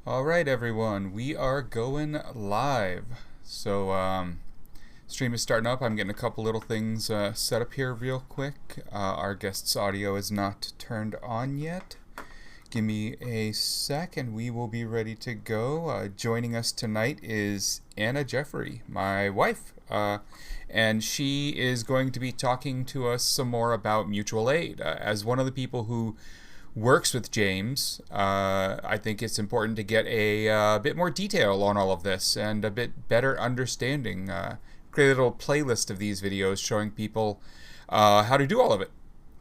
All right, everyone, we are going live. Stream is starting up. I'm getting a couple little things set up here real quick. Our guest's audio is not turned on yet. Give me a sec and we will be ready to go. Joining us tonight is Anna Geoffroy, my wife, and she is going to be talking to us some more about mutual aid. As one of the people who works with James, I think it's important to get a bit more detail on all of this and a bit better understanding. Create a little playlist of these videos showing people how to do all of it.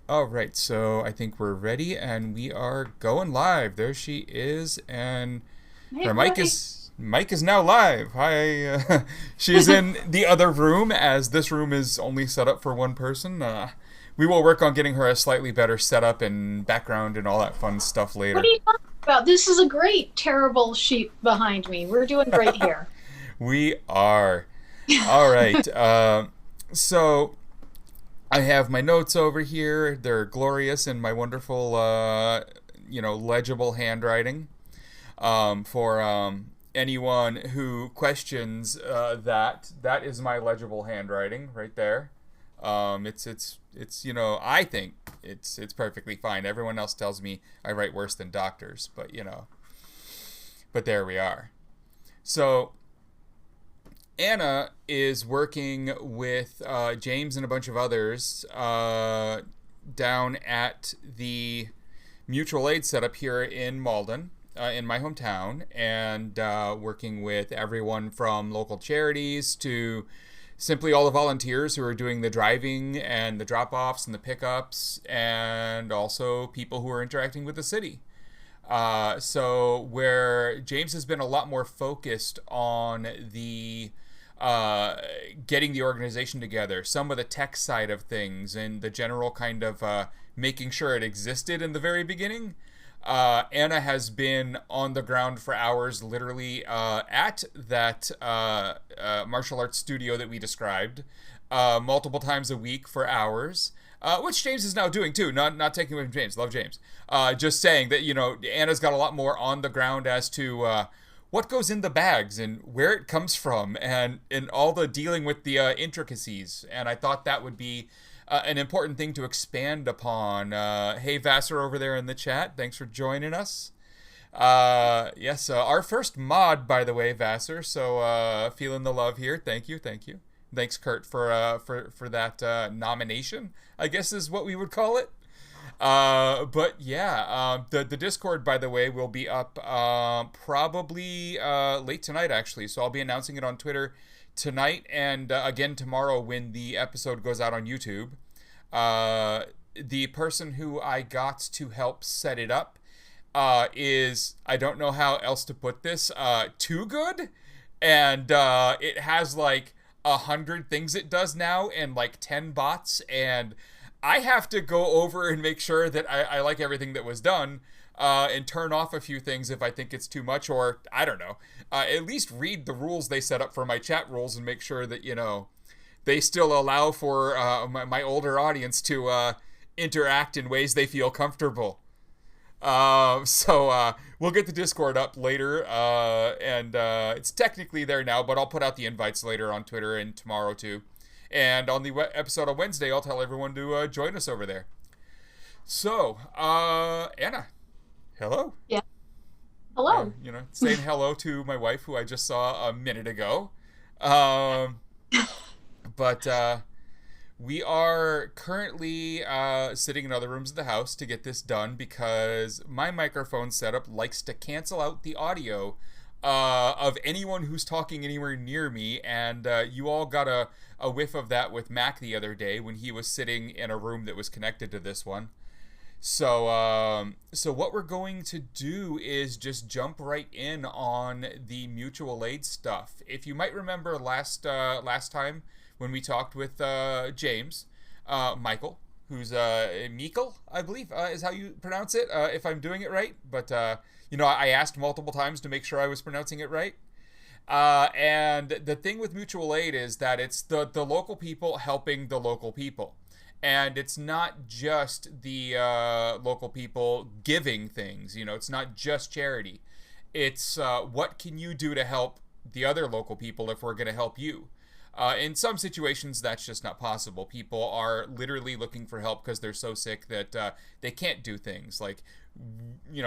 All right, so I think we're ready and we are going live. There she is, and Hey, her buddy. mic is now live. Hi, she's in the other room as this room is only set up for one person. We will work on getting her a slightly better setup and background and all that fun stuff What are later. you talking about? This is a great, terrible sheep behind me. We're doing great here. We are. All right. So I have my notes over here. They're glorious in my wonderful, legible handwriting. For anyone who questions that is my legible handwriting right there. It's I think it's perfectly fine. Everyone else tells me I write worse than doctors, but there we are. So Anna is working with James and a bunch of others down at the mutual aid setup here in Malden, in my hometown, and working with everyone from local charities to simply all the volunteers who are doing the driving and the drop-offs and the pickups, and also people who are interacting with the city. So where James has been a lot more focused on the getting the organization together, some of the tech side of things, and the general kind of making sure it existed in the very beginning. Anna has been on the ground for hours, literally at that martial arts studio that we described, multiple times a week for hours. Which James is now doing too. Not taking away from James. Love James. Just saying that Anna's got a lot more on the ground as to what goes in the bags and where it comes from, and all the dealing with the intricacies. And I thought that would be an important thing to expand upon. Hey, Vassar over there in the chat, thanks for joining us. Yes, our first mod, by the way, Vassar. So feeling the love here. Thank you, thank you. Thanks, Kurt, for that nomination, I guess is what we would call it. But yeah, the Discord, by the way, will be up probably late tonight, actually. So I'll be announcing it on Twitter tonight and again tomorrow when the episode goes out on YouTube. The person who I got to help set it up is, I don't know how else to put this, too good. And it has like 100 things it does now and like 10 bots, and I have to go over and make sure that I like everything that was done, and turn off a few things if I think it's too much, or I don't know. At least read the rules they set up for my chat rules and make sure that, they still allow for my older audience to interact in ways they feel comfortable. So we'll get the Discord up later, and it's technically there now, but I'll put out the invites later on Twitter and tomorrow too. And on the episode on Wednesday, I'll tell everyone to join us over there. So, Anna, hello. Yeah. Hello. Saying hello to my wife, who I just saw a minute ago. Um, but we are currently sitting in other rooms of the house to get this done because my microphone setup likes to cancel out the audio of anyone who's talking anywhere near me, and you all got a whiff of that with Mac the other day when he was sitting in a room that was connected to this one. So what we're going to do is just jump right in on the mutual aid stuff. If you might remember last time when we talked with James Meickle, who's Meickle, I believe is how you pronounce it, if I'm doing it right. But I asked multiple times to make sure I was pronouncing it right. And the thing with mutual aid is that it's the local people helping the local people. And it's not just the local people giving things, it's not just charity. It's what can you do to help the other local people if we're going to help you? In some situations, that's just not possible. People are literally looking for help because they're so sick that they can't do things. Like,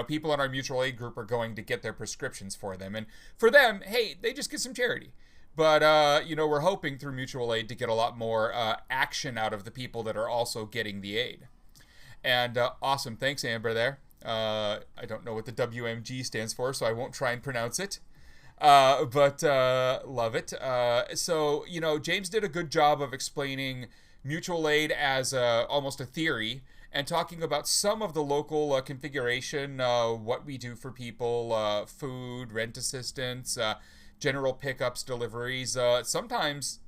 people in our mutual aid group are going to get their prescriptions for them. And for them, hey, they just get some charity. But, we're hoping through mutual aid to get a lot more action out of the people that are also getting the aid. And awesome. Thanks, Amber, there. I don't know what the WMG stands for, so I won't try and pronounce it. But love it. So, James did a good job of explaining mutual aid as almost a theory and talking about some of the local configuration, what we do for people, food, rent assistance, general pickups, deliveries. Sometimes,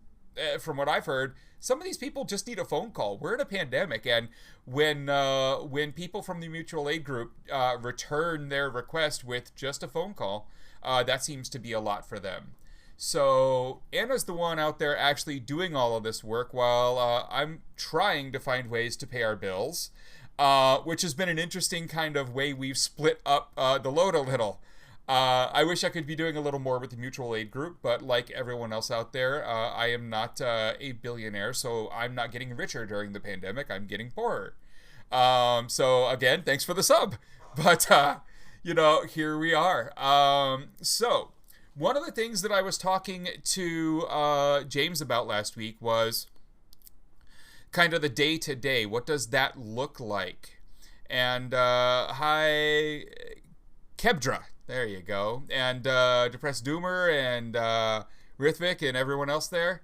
from what I've heard, some of these people just need a phone call. We're in a pandemic, and when people from the mutual aid group return their request with just a phone call, that seems to be a lot for them. So Anna's the one out there actually doing all of this work while I'm trying to find ways to pay our bills, which has been an interesting kind of way we've split up the load a little. I wish I could be doing a little more with the mutual aid group, but like everyone else out there, I am not a billionaire, so I'm not getting richer during the pandemic. I'm getting poorer. So again, thanks for the sub. But, here we are. So one of the things that I was talking to James about last week was kind of the day-to-day. What does that look like? And hi, Kebdra. There you go. And Depressed Doomer and Rithvik and everyone else there.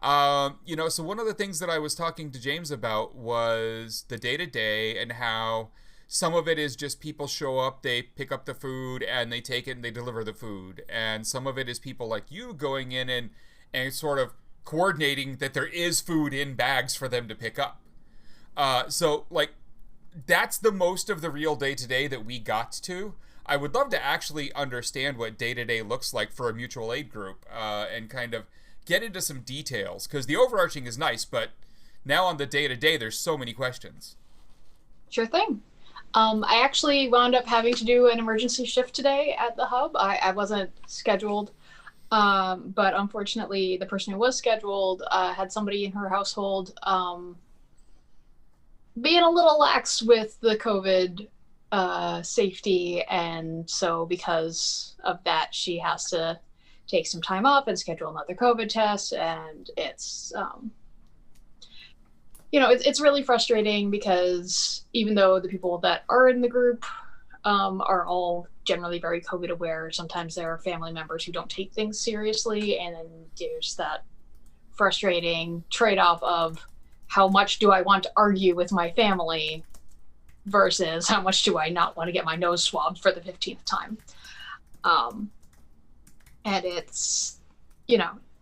So one of the things that I was talking to James about was the day-to-day and how some of it is just people show up, they pick up the food, and they take it and they deliver the food. And some of it is people like you going in and sort of coordinating that there is food in bags for them to pick up. So, that's the most of the real day-to-day that we got to. I would love to actually understand what day-to-day looks like for a mutual aid group and kind of get into some details, because the overarching is nice, but now on the day-to-day, there's so many questions. Sure thing. I actually wound up having to do an emergency shift today at the hub. I wasn't scheduled, but unfortunately, the person who was scheduled had somebody in her household being a little lax with the COVID safety, and so because of that, she has to take some time off and schedule another COVID test, and it's it's really frustrating because even though the people that are in the group are all generally very COVID aware, sometimes there are family members who don't take things seriously, and then there's that frustrating trade-off of how much do I want to argue with my family versus how much do I not want to get my nose swabbed for the 15th time. And it's,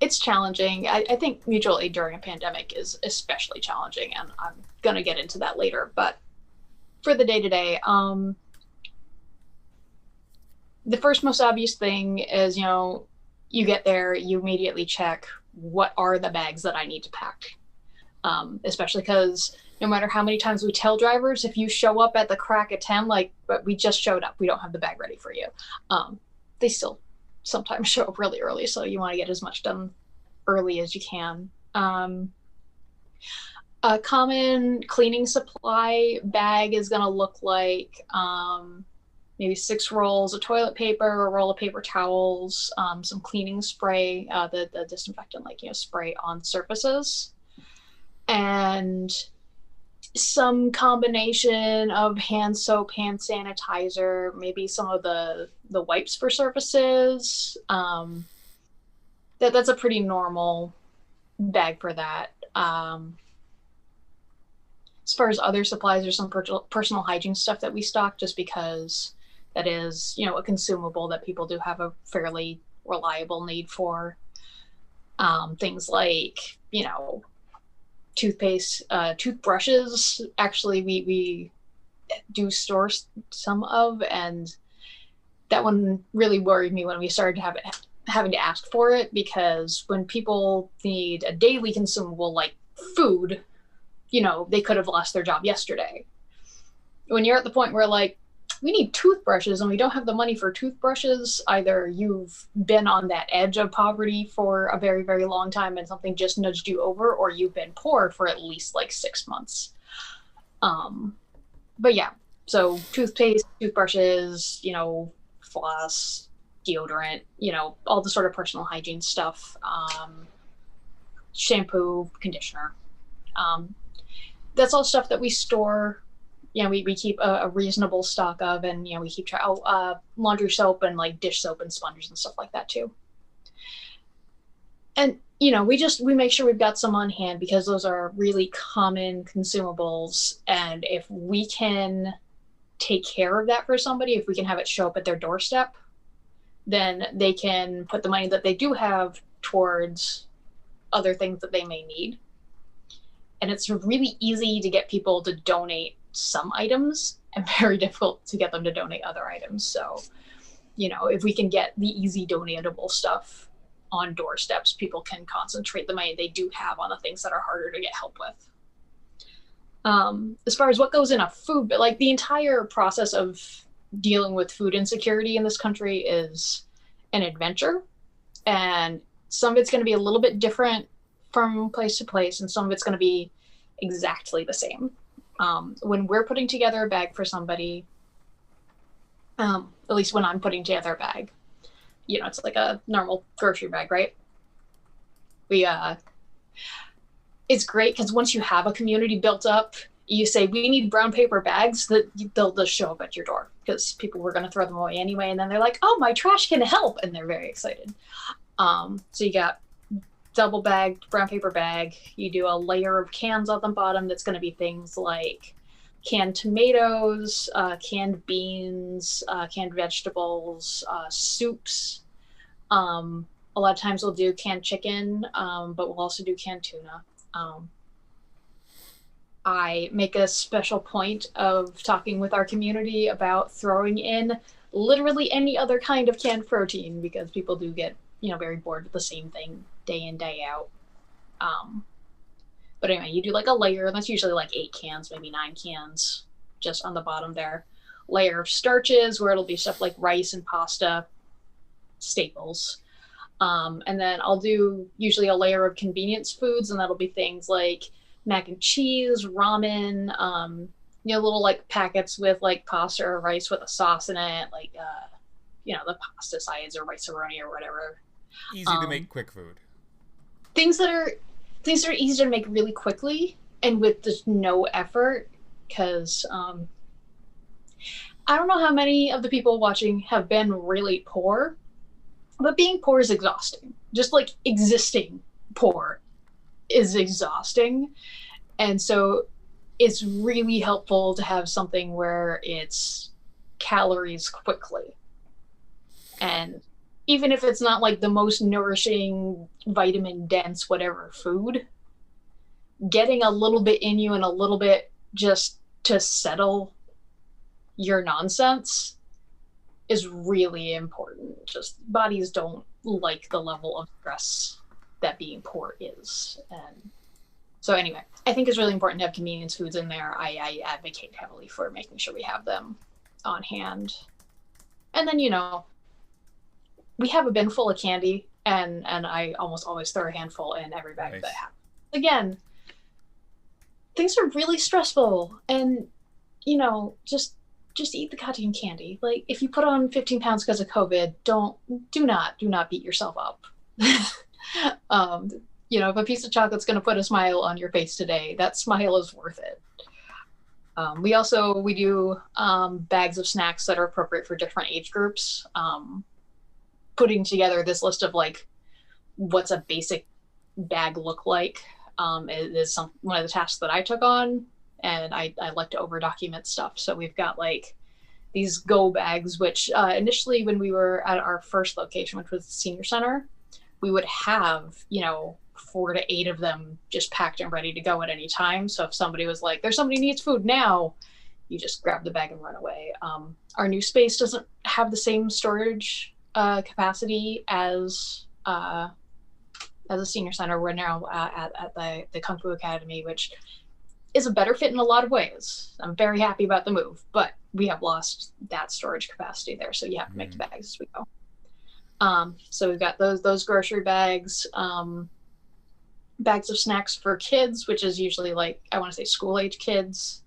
it's challenging. I think mutual aid during a pandemic is especially challenging, and I'm going to get into that later. But for the day-to-day, the first most obvious thing is, you get there, you immediately check what are the bags that I need to pack. Especially because no matter how many times we tell drivers, if you show up at the crack of 10, but we just showed up, we don't have the bag ready for you. They still sometimes show up really early, so you want to get as much done early as you can. A common cleaning supply bag is going to look like maybe 6 rolls of toilet paper, a roll of paper towels, some cleaning spray, the disinfectant, spray on surfaces, and some combination of hand soap, hand sanitizer, maybe some of the wipes for surfaces. That's a pretty normal bag for that. As far as other supplies, there's some personal hygiene stuff that we stock just because that is, a consumable that people do have a fairly reliable need for. Things like, toothpaste, toothbrushes, actually we do store some of, and that one really worried me when we started having to ask for it, because when people need a daily consumable like food, they could have lost their job yesterday. When you're at the point where we need toothbrushes and we don't have the money for toothbrushes, either you've been on that edge of poverty for a very, very long time and something just nudged you over, or you've been poor for at least like 6 months. But yeah, so toothpaste, toothbrushes, floss, deodorant, all the sort of personal hygiene stuff, shampoo, conditioner. That's all stuff that we store. We keep a reasonable stock of, and we keep laundry soap and like dish soap and sponges and stuff like that too. And we make sure we've got some on hand because those are really common consumables, and if we can take care of that for somebody, if we can have it show up at their doorstep, then they can put the money that they do have towards other things that they may need. And it's really easy to get people to donate some items and very difficult to get them to donate other items. So, if we can get the easy donatable stuff on doorsteps, people can concentrate the money they do have on the things that are harder to get help with. As far as what goes in a food, but like the entire process of dealing with food insecurity in this country is an adventure, and some of it's going to be a little bit different from place to place, and some of it's going to be exactly the same. When we're putting together a bag for somebody, at least when I'm putting together a bag, it's like a normal grocery bag, right? It's great because once you have a community built up, you say, we need brown paper bags, that they'll just show up at your door because people were going to throw them away anyway. And then they're like, oh, my trash can help. And they're very excited. So you got double bagged brown paper bag. You do a layer of cans on the bottom. That's going to be things like canned tomatoes, canned beans, canned vegetables, soups. A lot of times we'll do canned chicken, but we'll also do canned tuna. I make a special point of talking with our community about throwing in literally any other kind of canned protein because people do get, very bored with the same thing day in, day out. But anyway, you do like a layer, and that's usually like 8 cans, maybe 9 cans, just on the bottom there. Layer of starches, where it'll be stuff like rice and pasta, staples. And then I'll do usually a layer of convenience foods, and that'll be things like mac and cheese, ramen, little like packets with like pasta or rice with a sauce in it, like, the pasta sides or rice-a-roni or whatever. Easy to make quick food. Things that are easy to make really quickly and with just no effort, because I don't know how many of the people watching have been really poor, but being poor is exhausting. Just like existing poor is exhausting. And so it's really helpful to have something where it's calories quickly. And even if it's not like the most nourishing, vitamin dense, whatever food, getting a little bit in you and a little bit just to settle your nonsense is really important. Just bodies don't like the level of stress that being poor is. And so anyway, I think it's really important to have convenience foods in there. I advocate heavily for making sure we have them on hand. And then, we have a bin full of candy, and I almost always throw a handful in every bag that I have. Again, things are really stressful, and just eat the goddamn candy. Like, if you put on 15 pounds because of COVID, do not beat yourself up. If a piece of chocolate's going to put a smile on your face today, that smile is worth it. We do bags of snacks that are appropriate for different age groups. Putting together this list of like what's a basic bag look like is one of the tasks that I took on, and I like to over document stuff. So we've got like these go bags, which initially when we were at our first location, which was the senior center, we would have 4 to 8 of them just packed and ready to go at any time. So if somebody was like, there's somebody needs food now, you just grab the bag and run away. Our new space doesn't have the same storage capacity as a senior center. We're now at the Kung Fu Academy, which is a better fit in a lot of ways. I'm very happy about the move, but we have lost that storage capacity there, so you have to make the bags as we go. So we've got those grocery bags, bags of snacks for kids, which is usually like, I want to say school age kids.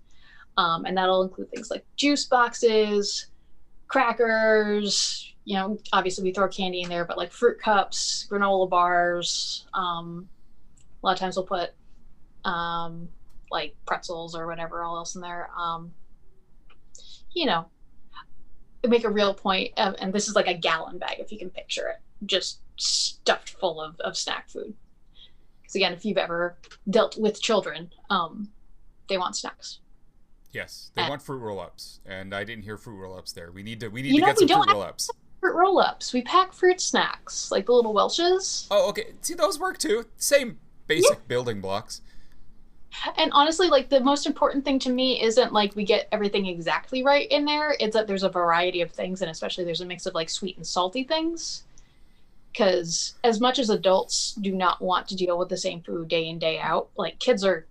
And that'll include things like juice boxes, crackers, obviously we throw candy in there, but like fruit cups, granola bars. A lot of times we'll put like pretzels or whatever else in there. Make a real point of, and this is like a gallon bag if you can picture it, just stuffed full of snack food. Because again, if you've ever dealt with children, they want snacks. Yes, they want fruit roll-ups, and I didn't hear fruit roll-ups there. We need to get some fruit roll-ups. Fruit roll-ups. We pack fruit snacks, like the little Welch's. Oh, okay. See, those work too. Same basic building blocks. And honestly, like, the most important thing to me isn't like we get everything exactly right in there. It's that there's a variety of things, and especially there's a mix of like sweet and salty things. Because as much as adults do not want to deal with the same food day in, day out, like, kids are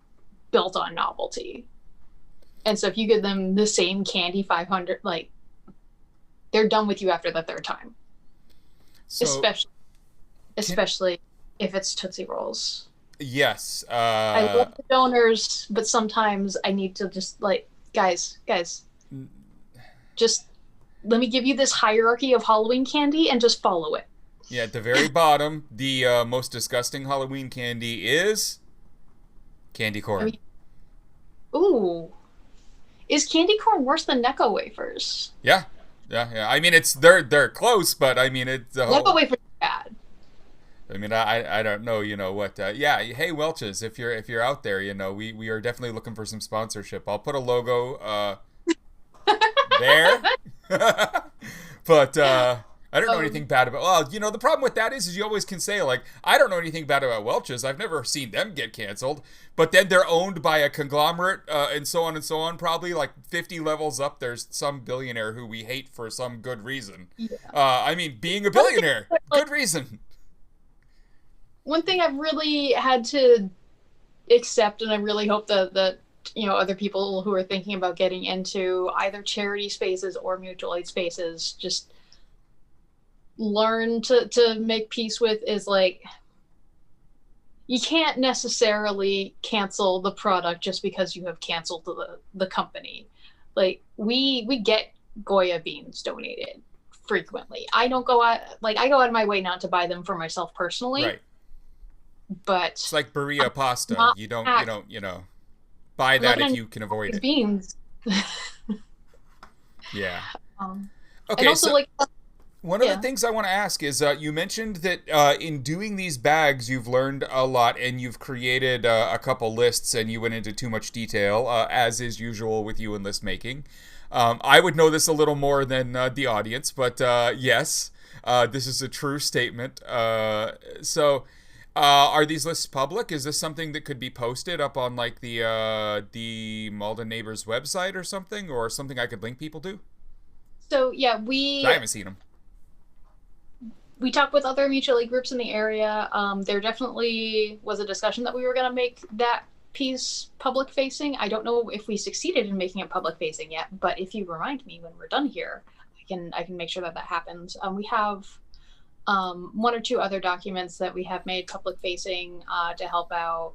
built on novelty. And so if you give them the same candy 500, like, they're done with you after the third time. So, especially if it's Tootsie Rolls. Yes. I love the donors, but sometimes I need to just, like, guys, just let me give you this hierarchy of Halloween candy and just follow it. Yeah, at the very bottom, the most disgusting Halloween candy is candy corn. Ooh. Is candy corn worse than Necco wafers? Yeah. I mean, they're close, but I mean, it's Necco wafers are bad. I mean, I don't know, what. Yeah, hey Welch's, if you're out there, we are definitely looking for some sponsorship. I'll put a logo there. But I don't know anything bad about. Well, the problem with that is you always can say, like, I don't know anything bad about Welch's. I've never seen them get canceled. But then they're owned by a conglomerate, and so on and so on. Probably like 50 levels up, there's some billionaire who we hate for some good reason. Yeah. I mean, being a billionaire, good reason. One thing I've really had to accept, and I really hope that other people who are thinking about getting into either charity spaces or mutual aid spaces just learn to make peace with, is like, you can't necessarily cancel the product just because you have canceled the company. Like, we get Goya beans donated frequently. I go out of my way not to buy them for myself personally. Right. But it's like Berea pasta. You don't buy that if you can avoid it. Beans. Yeah. Okay. And also, one of the things I want to ask is, you mentioned that in doing these bags, you've learned a lot, and you've created a couple lists, and you went into too much detail, as is usual with you in list making. I would know this a little more than the audience, but yes, this is a true statement. So, are these lists public? Is this something that could be posted up on like the Malden Neighbors website or something I could link people to? So yeah, I haven't seen them. We talked with other mutual aid groups in the area. There definitely was a discussion that we were going to make that piece public facing. I don't know if we succeeded in making it public facing yet, but if you remind me when we're done here, I can make sure that happens. We have one or two other documents that we have made public facing to help out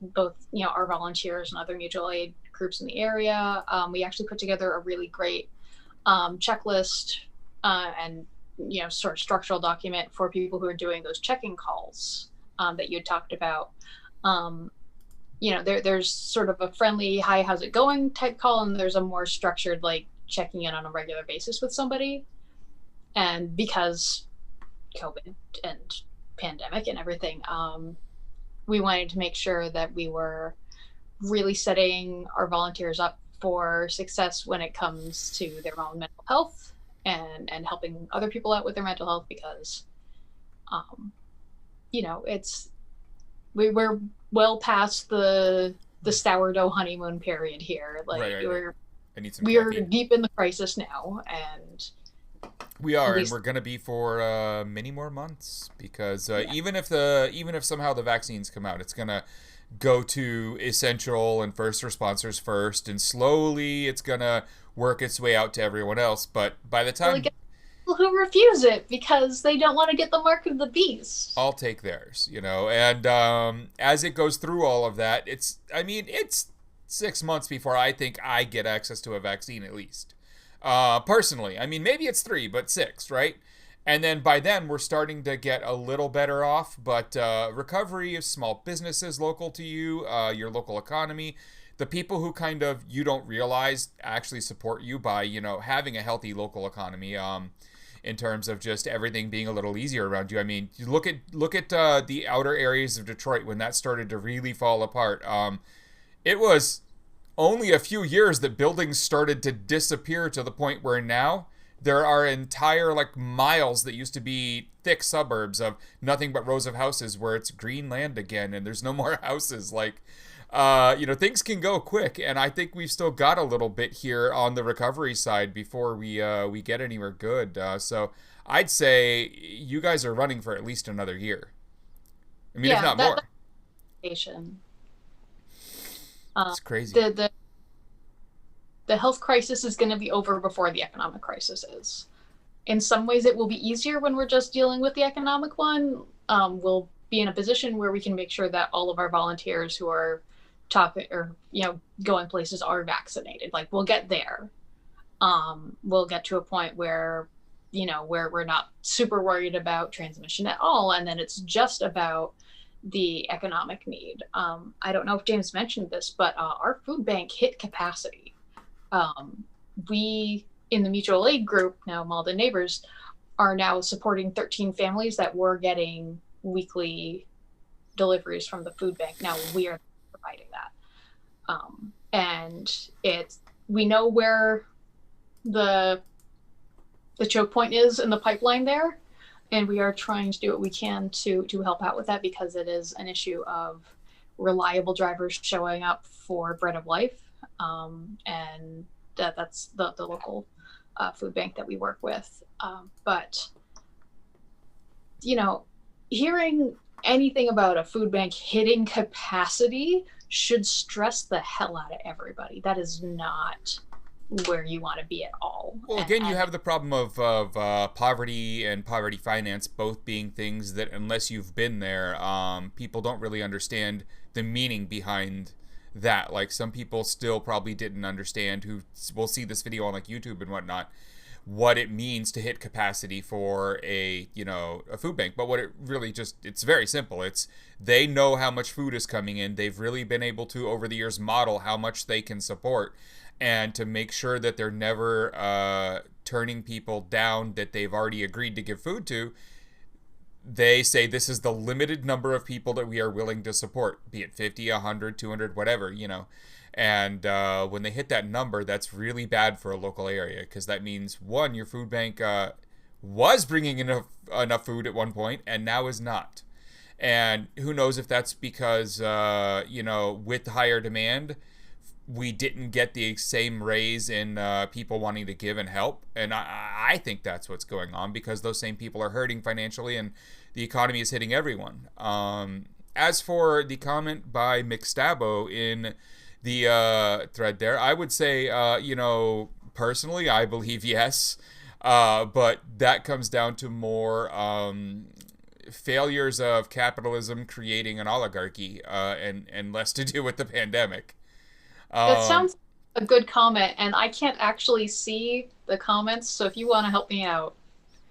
both our volunteers and other mutual aid groups in the area. We actually put together a really great checklist and sort of structural document for people who are doing those check-in calls that you had talked about. There's sort of a friendly, hi, how's it going type call, and there's a more structured, like, checking in on a regular basis with somebody. And because COVID and pandemic and everything, we wanted to make sure that we were really setting our volunteers up for success when it comes to their own mental health and helping other people out with their mental health, because we're well past the sourdough honeymoon period here. Like, right. we're deep in the crisis now, and we are, and we're going to be for many more months, because even if somehow the vaccines come out, it's going to go to essential and first responders first, and slowly it's gonna work its way out to everyone else. But by the Well, time again, people who refuse it because they don't want to get the mark of the beast. I'll take theirs, and as it goes through all of that, it's 6 months before I think I get access to a vaccine at least. Personally, maybe it's 3, but 6, right? And then by then, we're starting to get a little better off. But recovery of small businesses local to you, your local economy, the people who kind of you don't realize actually support you by, having a healthy local economy. In terms of just everything being a little easier around you. You look at the outer areas of Detroit when that started to really fall apart. It was only a few years that buildings started to disappear to the point where now there are entire miles that used to be thick suburbs of nothing but rows of houses where it's green land again and there's no more houses. Things can go quick, and I think we've still got a little bit here on the recovery side before we get anywhere good. So I'd say you guys are running for at least another year. If not more. It's crazy. The health crisis is going to be over before the economic crisis is. In some ways, it will be easier when we're just dealing with the economic one. We'll be in a position where we can make sure that all of our volunteers who are going places are vaccinated. We'll get there. We'll get to a point where we're not super worried about transmission at all, and then it's just about the economic need. I don't know if James mentioned this, but our food bank hit capacity. We in the mutual aid group, now Malden Neighbors, are now supporting 13 families that were getting weekly deliveries from the food bank. Now we are providing that. And we know where the choke point is in the pipeline there, and we are trying to do what we can to help out with that, because it is an issue of reliable drivers showing up for Bread of Life. And that's the local food bank that we work with. But hearing anything about a food bank hitting capacity should stress the hell out of everybody. That is not where you want to be at all. Well, again, you have the problem of poverty and poverty finance both being things that, unless you've been there, people don't really understand the meaning behind that. Some people still probably didn't understand, who will see this video on YouTube and whatnot, what it means to hit capacity for a food bank. But what it really it's very simple. They know how much food is coming in. They've really been able to, over the years, model how much they can support, and to make sure that they're never turning people down that they've already agreed to give food to. They say this is the limited number of people that we are willing to support, be it 50, 100, 200, whatever, And when they hit that number, that's really bad for a local area, because that means, one, your food bank was bringing enough food at one point and now is not. And who knows if that's because, with higher demand, we didn't get the same raise in people wanting to give and help. And I think that's what's going on, because those same people are hurting financially and the economy is hitting everyone. As for the comment by McStabbo in the thread there, I would say, personally, I believe yes. But that comes down to more failures of capitalism creating an oligarchy, and less to do with the pandemic. That sounds a good comment, and I can't actually see the comments, so if you want to help me out.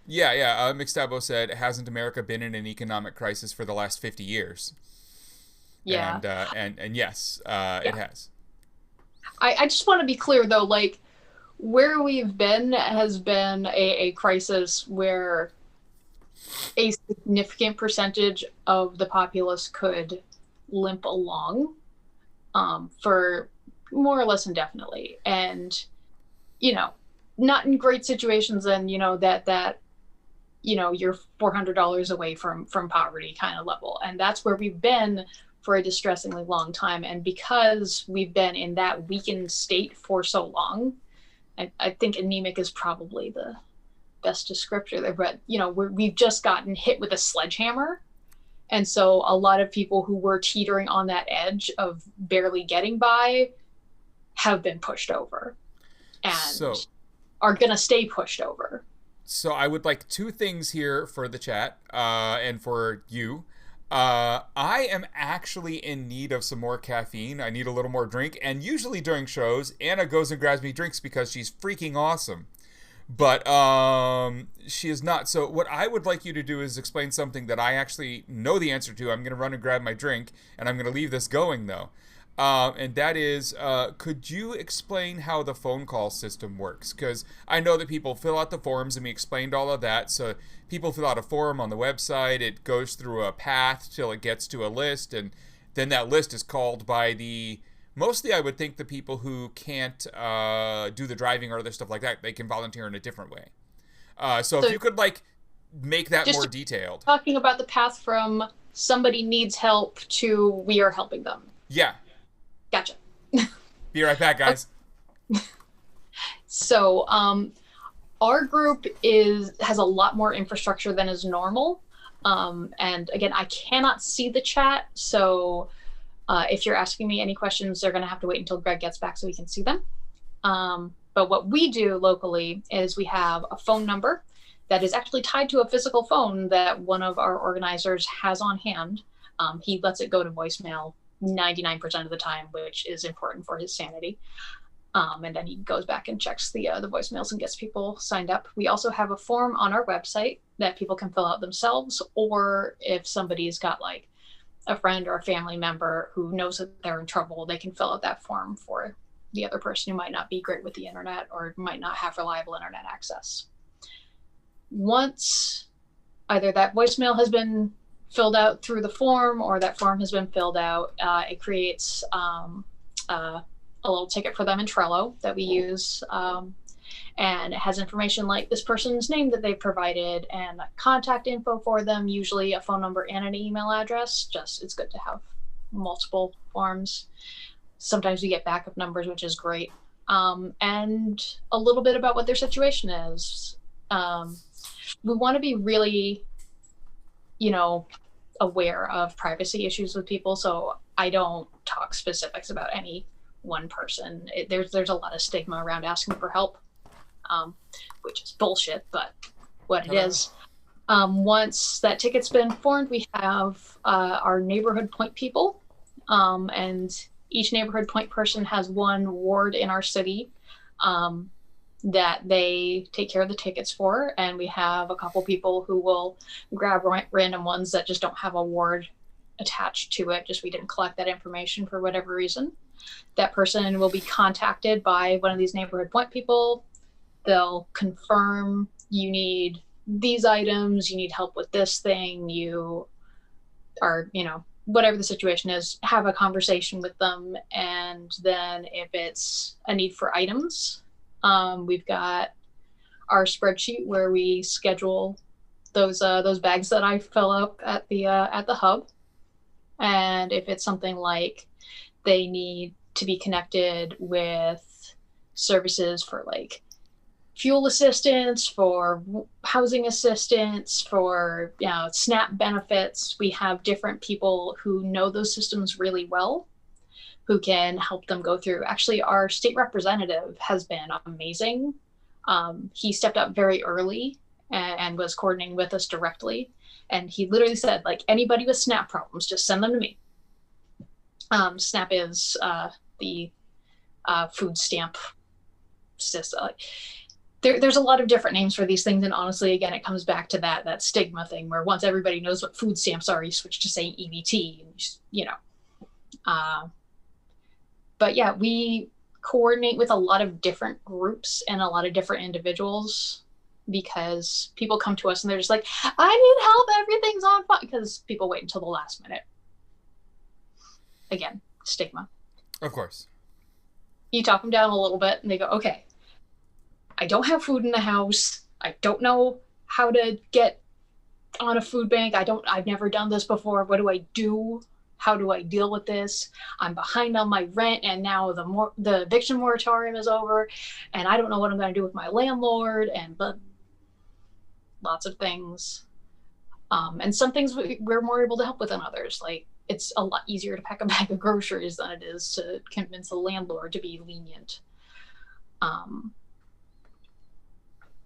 Yeah. McStabbo said, hasn't America been in an economic crisis for the last 50 years? Yeah. And yes, it has. I just want to be clear, though, where we've been has been a crisis where a significant percentage of the populace could limp along for more or less indefinitely. And, not in great situations, and, that you're $400 away from poverty kind of level. And that's where we've been for a distressingly long time. And because we've been in that weakened state for so long, I think anemic is probably the best descriptor there. But, we've just gotten hit with a sledgehammer, And so a lot of people who were teetering on that edge of barely getting by have been pushed over and So, are going to stay pushed over. so I would like two things here for the chat and for you. I am actually in need of some more caffeine. I need a little more drink. And usually during shows, Anna goes and grabs me drinks because she's freaking awesome. But she is not. So what I would like you to do is explain something that I actually know the answer to. I'm going to run and grab my drink, and I'm going to leave this going, though. And that is, could you explain how the phone call system works? Because I know that people fill out the forms, and we explained all of that. So people fill out a form on the website. It goes through a path till it gets to a list, and then that list is called by the... Mostly, I would think the people who can't do the driving or other stuff like that, they can volunteer in a different way. So if you could, like, make that more detailed. Talking about the path from somebody needs help to we are helping them. Yeah. Gotcha. Be right back, guys. So, our group has a lot more infrastructure than is normal. And again, I cannot see the chat, so if you're asking me any questions, they're going to have to wait until Gregg gets back so we can see them. But what we do locally is we have a phone number that is actually tied to a physical phone that one of our organizers has on hand. He lets it go to voicemail 99% of the time, which is important for his sanity. And then he goes back and checks the voicemails and gets people signed up. We also have a form on our website that people can fill out themselves, or if somebody's got like a friend or a family member who knows that they're in trouble, they can fill out that form for the other person who might not be great with the internet or might not have reliable internet access. Once either that voicemail has been filled out through the form or that form has been filled out, it creates a little ticket for them in Trello that we use. And it has information like this person's name that they've provided and contact info for them, usually a phone number and an email address. Just, it's good to have multiple forms. Sometimes we get backup numbers, which is great. And a little bit about what their situation is. We want to be really, aware of privacy issues with people. So I don't talk specifics about any one person. There's a lot of stigma around asking for help. Which is bullshit, but what it is. Once that ticket's been formed, we have our neighborhood point people, and each neighborhood point person has one ward in our city that they take care of the tickets for, and we have a couple people who will grab random ones that just don't have a ward attached to it, just we didn't collect that information for whatever reason. That person will be contacted by one of these neighborhood point people. They'll confirm you need these items, you need help with this thing, you are, whatever the situation is, have a conversation with them. And then if it's a need for items, we've got our spreadsheet where we schedule those bags that I fill up at the hub. And if it's something like they need to be connected with services for like fuel assistance, for housing assistance, for SNAP benefits, we have different people who know those systems really well who can help them go through. Actually, our state representative has been amazing. He stepped up very early and was coordinating with us directly. And he literally said, like, anybody with SNAP problems, just send them to me. SNAP is the food stamp system. There's a lot of different names for these things, and honestly, again, it comes back to that stigma thing where once everybody knows what food stamps are, you switch to saying EBT, But yeah, we coordinate with a lot of different groups and a lot of different individuals because people come to us and they're just like, I need help, everything's on fire, because people wait until the last minute. Again, stigma. Of course. You talk them down a little bit and they go, okay, I don't have food in the house. I don't know how to get on a food bank. I've never done this before. What do I do? How do I deal with this? I'm behind on my rent and now the eviction moratorium is over and I don't know what I'm going to do with my landlord but lots of things. And some things we're more able to help with than others. Like it's a lot easier to pack a bag of groceries than it is to convince a landlord to be lenient. Um,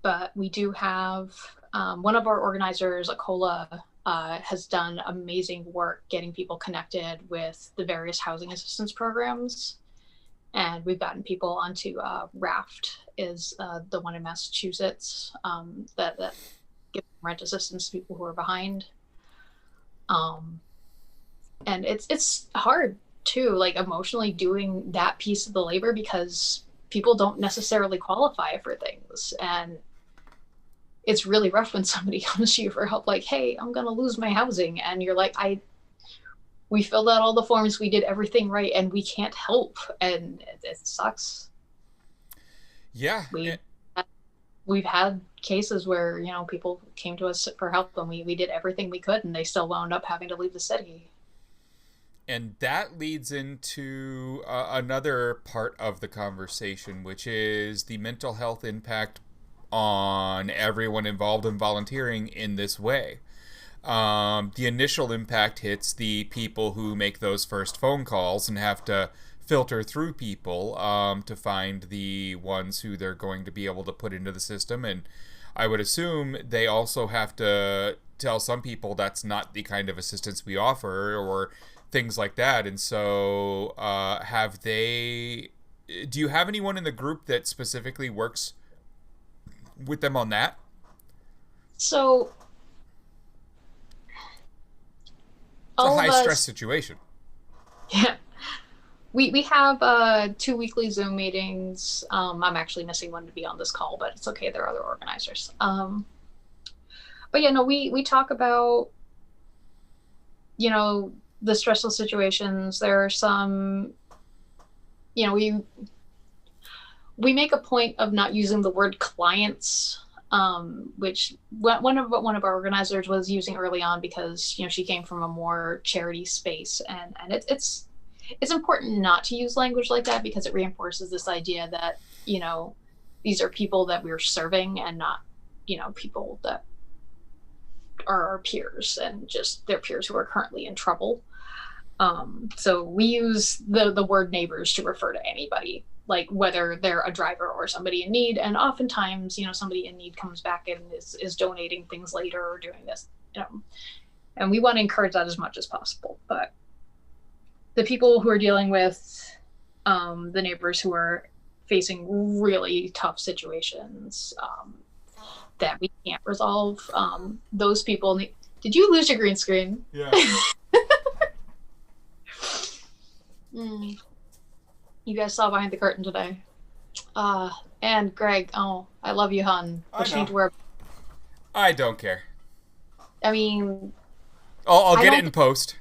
but we do have one of our organizers, Akola, has done amazing work getting people connected with the various housing assistance programs. And we've gotten people onto Raft, is the one in Massachusetts that gives rent assistance to people who are behind. And it's hard too, like emotionally doing that piece of the labor because people don't necessarily qualify for things, and it's really rough when somebody comes to you for help, like, hey, I'm gonna lose my housing, and you're like, we filled out all the forms, we did everything right, and we can't help, and it sucks. Yeah. We've had cases where people came to us for help, and we did everything we could, and they still wound up having to leave the city. And that leads into another part of the conversation, which is the mental health impact on everyone involved in volunteering in this way. The initial impact hits the people who make those first phone calls and have to filter through people to find the ones who they're going to be able to put into the system. And I would assume they also have to tell some people that's not the kind of assistance we offer or things like that. And so do you have anyone in the group that specifically works with them on that? So it's a high stress situation. Yeah. We have 2 weekly Zoom meetings. I'm actually missing one to be on this call, but it's okay. There are other organizers. But yeah, no, we talk about, the stressful situations. There are some, we make a point of not using the word clients, which one of our organizers was using early on because she came from a more charity space, and it's important not to use language like that because it reinforces this idea that these are people that we're serving and not people that are our peers and just their peers who are currently in trouble. So we use the word neighbors to refer to anybody, like whether they're a driver or somebody in need. And oftentimes, somebody in need comes back and is donating things later or doing this, and we want to encourage that as much as possible. But the people who are dealing with the neighbors who are facing really tough situations that we can't resolve, those people need... Did you lose your green screen? Yeah. You guys saw behind the curtain today. And Greg, I love you, hun. But you need to wear... I don't care. I mean... I'll get it in post.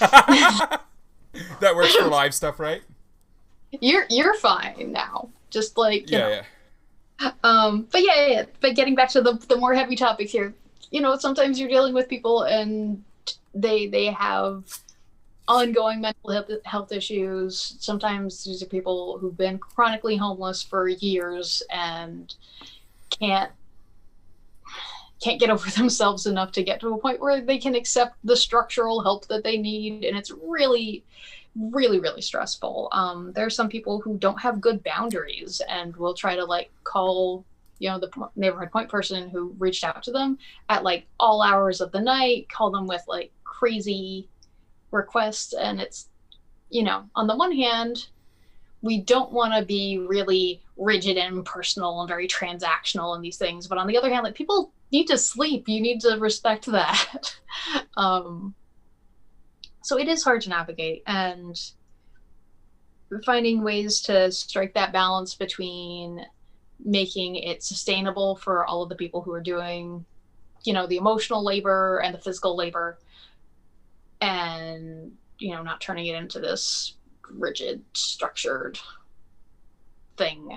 That works for live stuff, right? You're fine now. Just like yeah. But getting back to the more heavy topics here, sometimes you're dealing with people and they have ongoing mental health issues. Sometimes these are people who've been chronically homeless for years and can't get over themselves enough to get to a point where they can accept the structural help that they need, and it's really, really, really stressful. There are some people who don't have good boundaries and will try to call the neighborhood point person who reached out to them at all hours of the night, call them with crazy requests. And it's on the one hand, we don't want to be really rigid and impersonal and very transactional in these things, but on the other hand, people need to sleep. You need to respect that. So it is hard to navigate, and finding ways to strike that balance between making it sustainable for all of the people who are doing, the emotional labor and the physical labor, and, not turning it into this rigid, structured thing.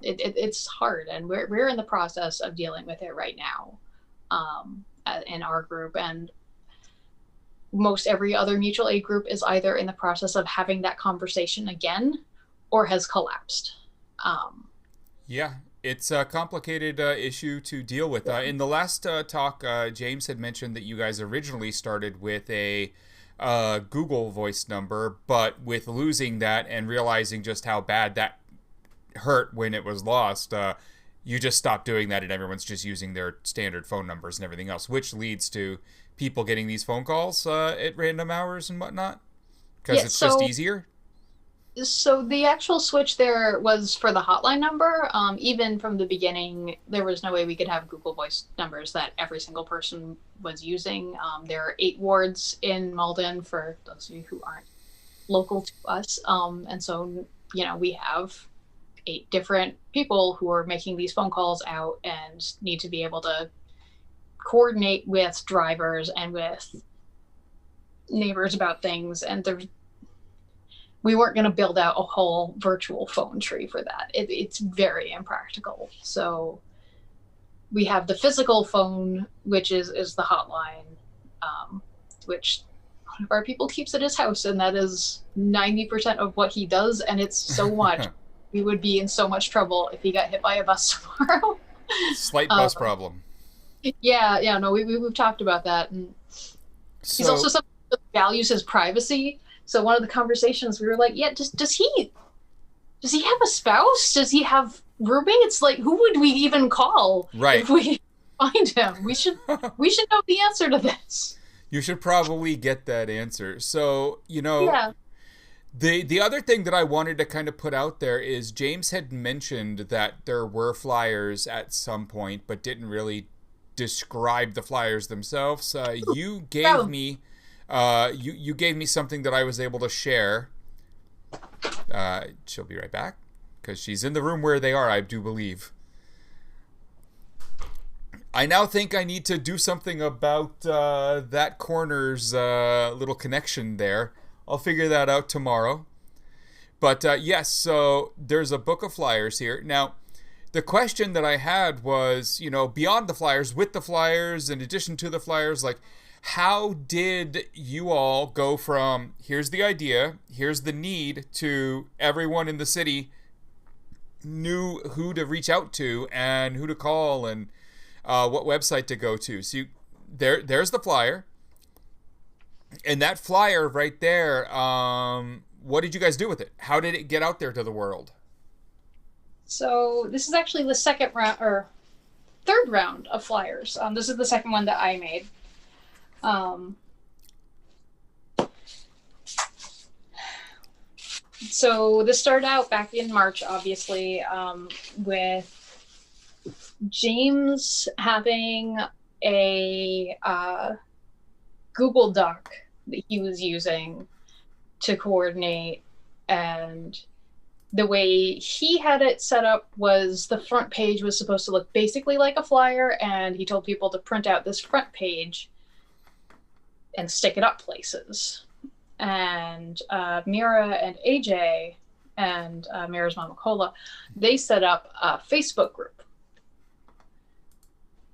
It's hard, and we're in the process of dealing with it right now in our group, and most every other mutual aid group is either in the process of having that conversation again or has collapsed. Yeah, It's a complicated issue to deal with. In the last talk, James had mentioned that you guys originally started with a Google Voice number, but with losing that and realizing just how bad that hurt when it was lost, you just stopped doing that and everyone's just using their standard phone numbers and everything else, which leads to people getting these phone calls at random hours and whatnot because it's just easier. So the actual switch there was for the hotline number. Even from the beginning, there was no way we could have Google Voice numbers that every single person was using. There are 8 wards in Malden for those of you who aren't local to us. And so, we have 8 different people who are making these phone calls out and need to be able to coordinate with drivers and with neighbors about things. And we weren't going to build out a whole virtual phone tree for that. It's very impractical. So we have the physical phone, which is the hotline, which one of our people keeps at his house, and that is 90% of what he does, and it's so much. We would be in so much trouble if he got hit by a bus tomorrow. Slight bus problem. Yeah, no, we've talked about that. And he's also someone that values his privacy. So one of the conversations we were like, yeah, does he have a spouse? Does he have roommates? Like, who would we even call if we find him? We should know the answer to this. You should probably get that answer. So, yeah. The other thing that I wanted to kind of put out there is James had mentioned that there were flyers at some point, but didn't really describe the flyers themselves. You gave me you gave me something that I was able to share. She'll be right back because she's in the room where they are, I do believe. I now think I need to do something about that corner's little connection there. I'll figure that out tomorrow. But yes, so there's a book of flyers here. Now, the question that I had was, beyond the flyers, with the flyers, in addition to the flyers, like, how did you all go from here's the idea, here's the need, to everyone in the city knew who to reach out to and who to call and what website to go to? So there's the flyer. And that flyer right there, what did you guys do with it? How did it get out there to the world? So this is actually the second round or third round of flyers. This is the second one that I made. So this started out back in March, obviously, with James having a Google Doc that he was using to coordinate, and the way he had it set up was the front page was supposed to look basically like a flyer, and he told people to print out this front page and stick it up places. And Mira and AJ and Mira's mom, Cola, they set up a Facebook group.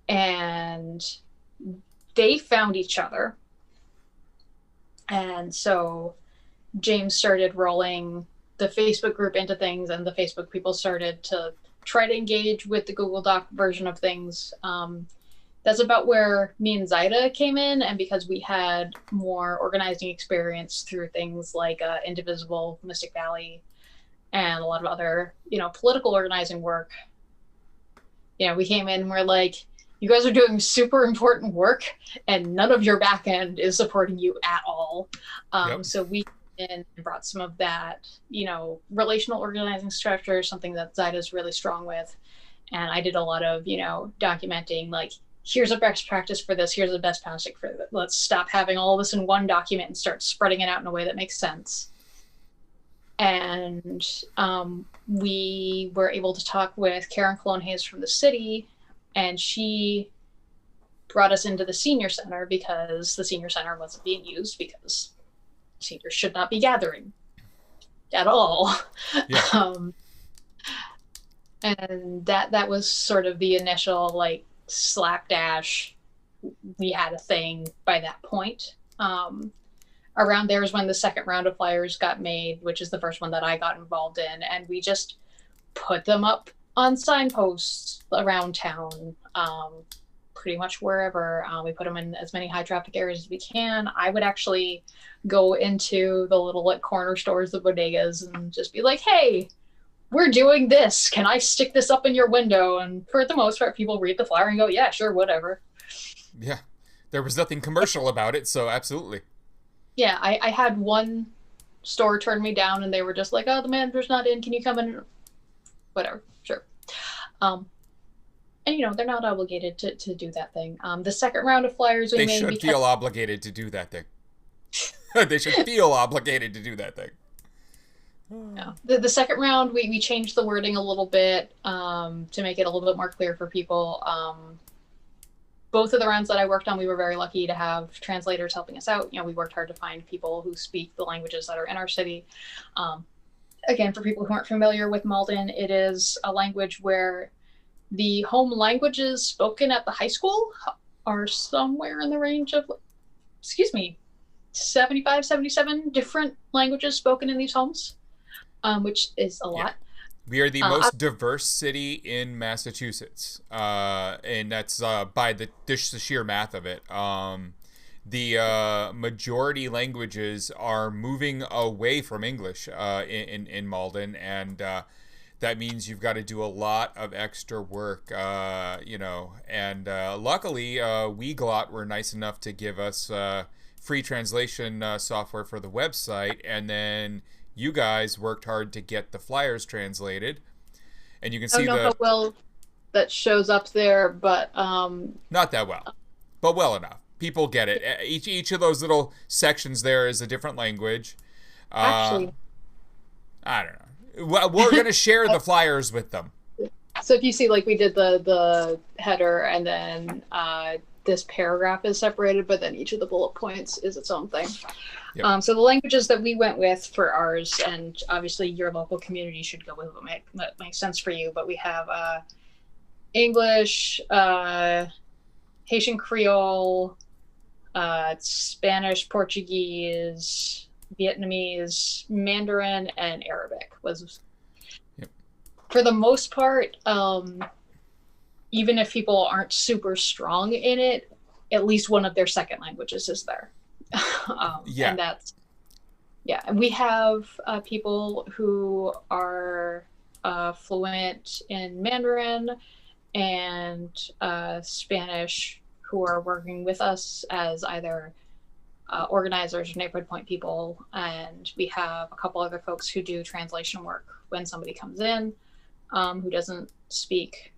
And they found each other. And so James started rolling the Facebook group into things, and the Facebook people started to try to engage with the Google Doc version of things. That's about where me and Zaida came in, and because we had more organizing experience through things like Indivisible, Mystic Valley, and a lot of other, political organizing work, we came in and we're like, you guys are doing super important work, and none of your back end is supporting you at all. So we came in and brought some of that, relational organizing structure, something that Zaida's really strong with. And I did a lot of, documenting, like, here's a best practice for this, here's a best practice for this. Let's stop having all this in one document and start spreading it out in a way that makes sense. And we were able to talk with Karen Cologne Hayes from the city, and she brought us into the senior center because the senior center wasn't being used because seniors should not be gathering at all. Yeah. And that was sort of the initial, like, slapdash. We had a thing by that point. Around there is when the second round of flyers got made, which is the first one that I got involved in, and we just put them up on signposts around town, pretty much wherever. We put them in as many high traffic areas as we can. I would actually go into the little like corner stores, the bodegas, and just be like, hey, we're doing this. Can I stick this up in your window? And for the most part, people read the flyer and go, yeah, sure, whatever. Yeah. There was nothing commercial about it, so absolutely. Yeah, I had one store turn me down and they were just like, oh, the manager's not in. Can you come in? Whatever. Sure. And, they're not obligated to do that thing. The second round of flyers we They made... should feel obligated to do that thing. They should feel obligated to do that thing. No. The second round, we changed the wording a little bit to make it a little bit more clear for people. Both of the rounds that I worked on, we were very lucky to have translators helping us out. We worked hard to find people who speak the languages that are in our city. Again, for people who aren't familiar with Malden, it is a language where the home languages spoken at the high school are somewhere in the range of, 75, 77 different languages spoken in these homes, which is a lot. We are the most diverse city in Massachusetts, and that's by the sheer math of it. The majority languages are moving away from English in Malden, and that means you've got to do a lot of extra work, and luckily Weglot were nice enough to give us free translation software for the website, and then you guys worked hard to get the flyers translated, and you can see I don't know how well that shows up there, but not that well, but well enough. People get it. Each of those little sections there is a different language. Actually, I don't know. Well, we're going to share the flyers with them. So if you see, like, we did the header, and then this paragraph is separated, but then each of the bullet points is its own thing. Yep. So the languages that we went with for ours, and obviously your local community should go with what makes sense for you, but we have English, Haitian Creole, Spanish, Portuguese, Vietnamese, Mandarin, and Arabic was... Yep. For the most part, even if people aren't super strong in it, at least one of their second languages is there. And that's... Yeah, and we have people who are fluent in Mandarin and Spanish who are working with us as either organizers or neighborhood point people, and we have a couple other folks who do translation work when somebody comes in who doesn't speak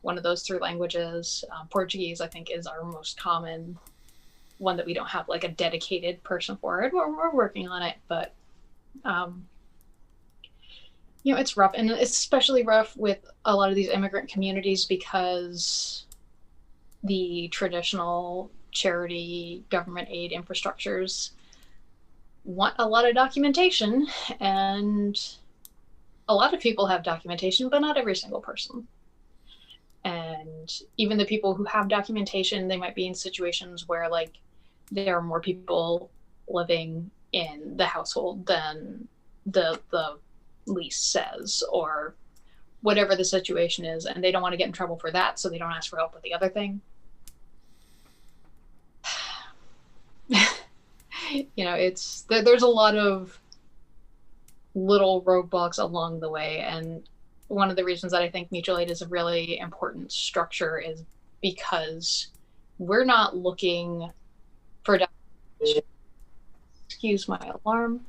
one of those three languages. Portuguese, I think, is our most common one that we don't have like a dedicated person for it. We're working on it, but it's rough, and it's especially rough with a lot of these immigrant communities because the traditional charity government aid infrastructures want a lot of documentation, and a lot of people have documentation, but not every single person. And even the people who have documentation, they might be in situations where like there are more people living in the household than the lease says, or whatever the situation is, and they don't want to get in trouble for that, so they don't ask for help with the other thing. There's a lot of little roadblocks along the way, and one of the reasons that I think mutual aid is a really important structure is because we're not looking for documentation. Excuse my alarm.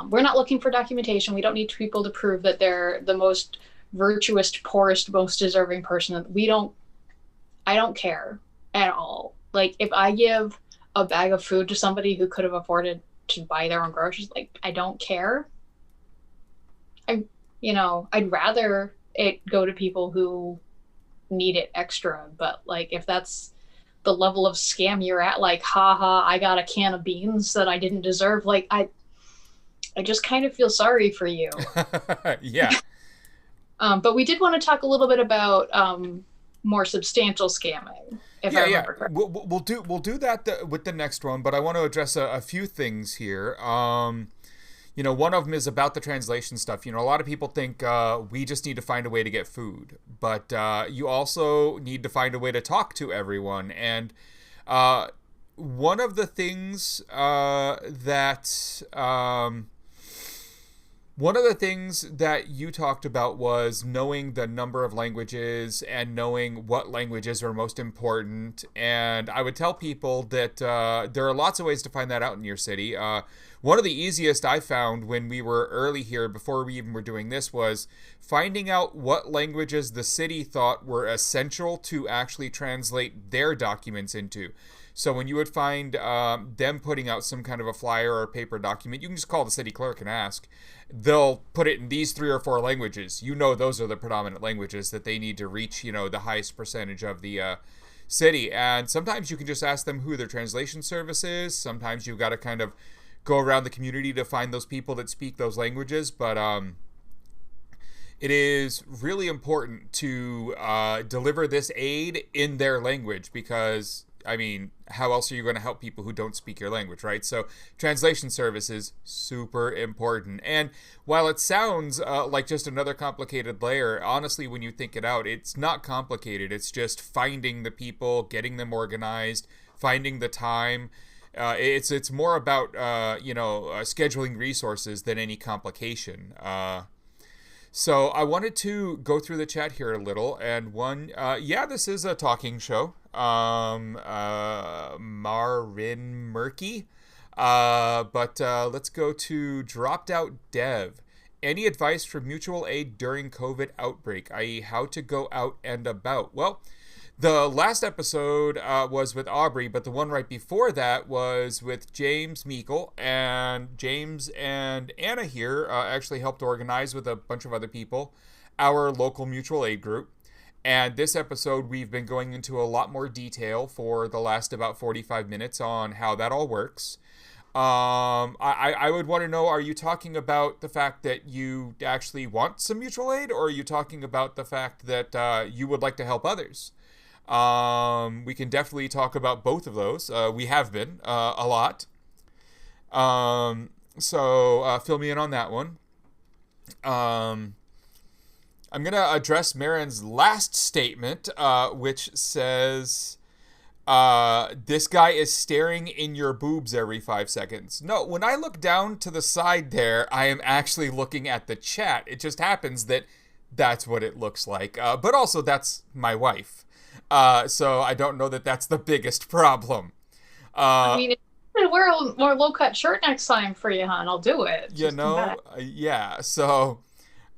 We're not looking for documentation. We don't need people to prove that they're the most virtuous, poorest, most deserving person. I don't care at all. Like, if I give a bag of food to somebody who could have afforded to buy their own groceries, like, I don't care. I'd rather it go to people who need it extra, but like, if that's the level of scam you're at, like, haha, I got a can of beans that I didn't deserve, like, I just kind of feel sorry for you. Yeah. But we did want to talk a little bit about more substantial scamming. We'll do that with the next one, but I want to address a few things here. one of them is about the translation stuff. A lot of people think we just need to find a way to get food, but you also need to find a way to talk to everyone. And one of the things one of the things that you talked about was knowing the number of languages and knowing what languages are most important. And I would tell people that there are lots of ways to find that out in your city. One of the easiest I found when we were early here, before we even were doing this, was finding out what languages the city thought were essential to actually translate their documents into. So when you would find them putting out some kind of a flyer or a paper document, you can just call the city clerk and ask. They'll put it in these 3 or 4 languages. Those are the predominant languages that they need to reach, the highest percentage of the city. And sometimes you can just ask them who their translation service is. Sometimes you've got to kind of go around the community to find those people that speak those languages. But it is really important to deliver this aid in their language because, how else are you going to help people who don't speak your language, right? So translation service is super important. And while it sounds like just another complicated layer, honestly, when you think it out, it's not complicated. It's just finding the people, getting them organized, finding the time. It's more about, scheduling resources than any complication. So I wanted to go through the chat here a little, and this is a talking show. Marin Murky. But let's go to Dropped Out Dev. Any advice for mutual aid during COVID outbreak, i.e. how to go out and about? Well, the last episode was with Aubrey, but the one right before that was with James Meickle, and James and Anna here actually helped organize with a bunch of other people our local mutual aid group. And this episode, we've been going into a lot more detail for the last about 45 minutes on how that all works. I would want to know, are you talking about the fact that you actually want some mutual aid, or are you talking about the fact that you would like to help others? We can definitely talk about both of those. We have been a lot. So fill me in on that one. I'm going to address Marin's last statement, which says, this guy is staring in your boobs every 5 seconds. No, when I look down to the side there, I am actually looking at the chat. It just happens that that's what it looks like. But also, that's my wife. So I don't know that that's the biggest problem. If you wear a more low-cut shirt next time for you, hon, I'll do it. Yeah. So...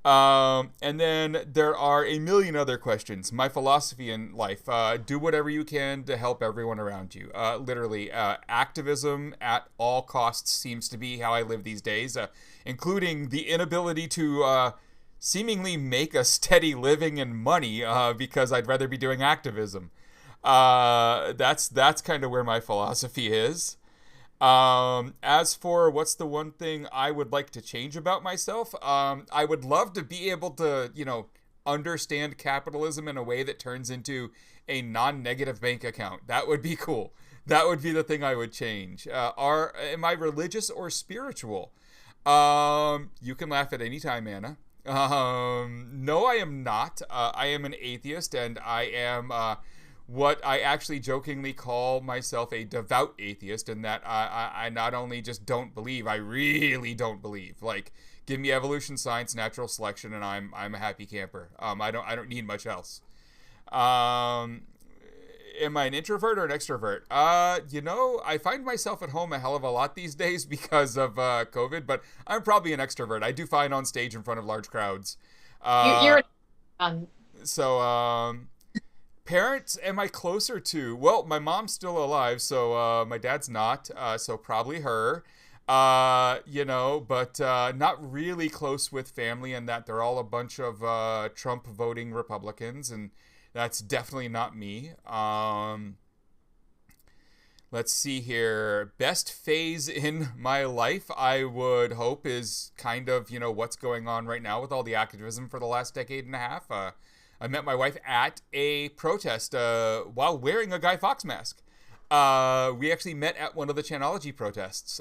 and then there are a million other questions. My philosophy in life, do whatever you can to help everyone around you. Literally, activism at all costs seems to be how I live these days, including the inability to seemingly make a steady living and money because I'd rather be doing activism. That's kind of where my philosophy is. As for what's the one thing I would like to change about myself, I would love to be able to, understand capitalism in a way that turns into a non-negative bank account. That would be cool. That would be the thing I would change. Am I religious or spiritual? You can laugh at any time, Anna. No, I am not. I am an atheist, and I am, what I actually jokingly call myself a devout atheist, in that I not only just don't believe, I really don't believe. Like, give me evolution, science, natural selection, and I'm a happy camper. I don't need much else. Am I an introvert or an extrovert? I find myself at home a hell of a lot these days because of COVID, but I'm probably an extrovert. I do fine on stage in front of large crowds. Parents, am I closer to? Well, my mom's still alive, so my dad's not, so probably her. But not really close with family, in that they're all a bunch of Trump voting Republicans, and that's definitely not me. Let's see here. Best phase in my life, I would hope, is kind of, what's going on right now with all the activism for the last decade and a half. I met my wife at a protest while wearing a Guy Fawkes mask. We actually met at one of the Chanology protests.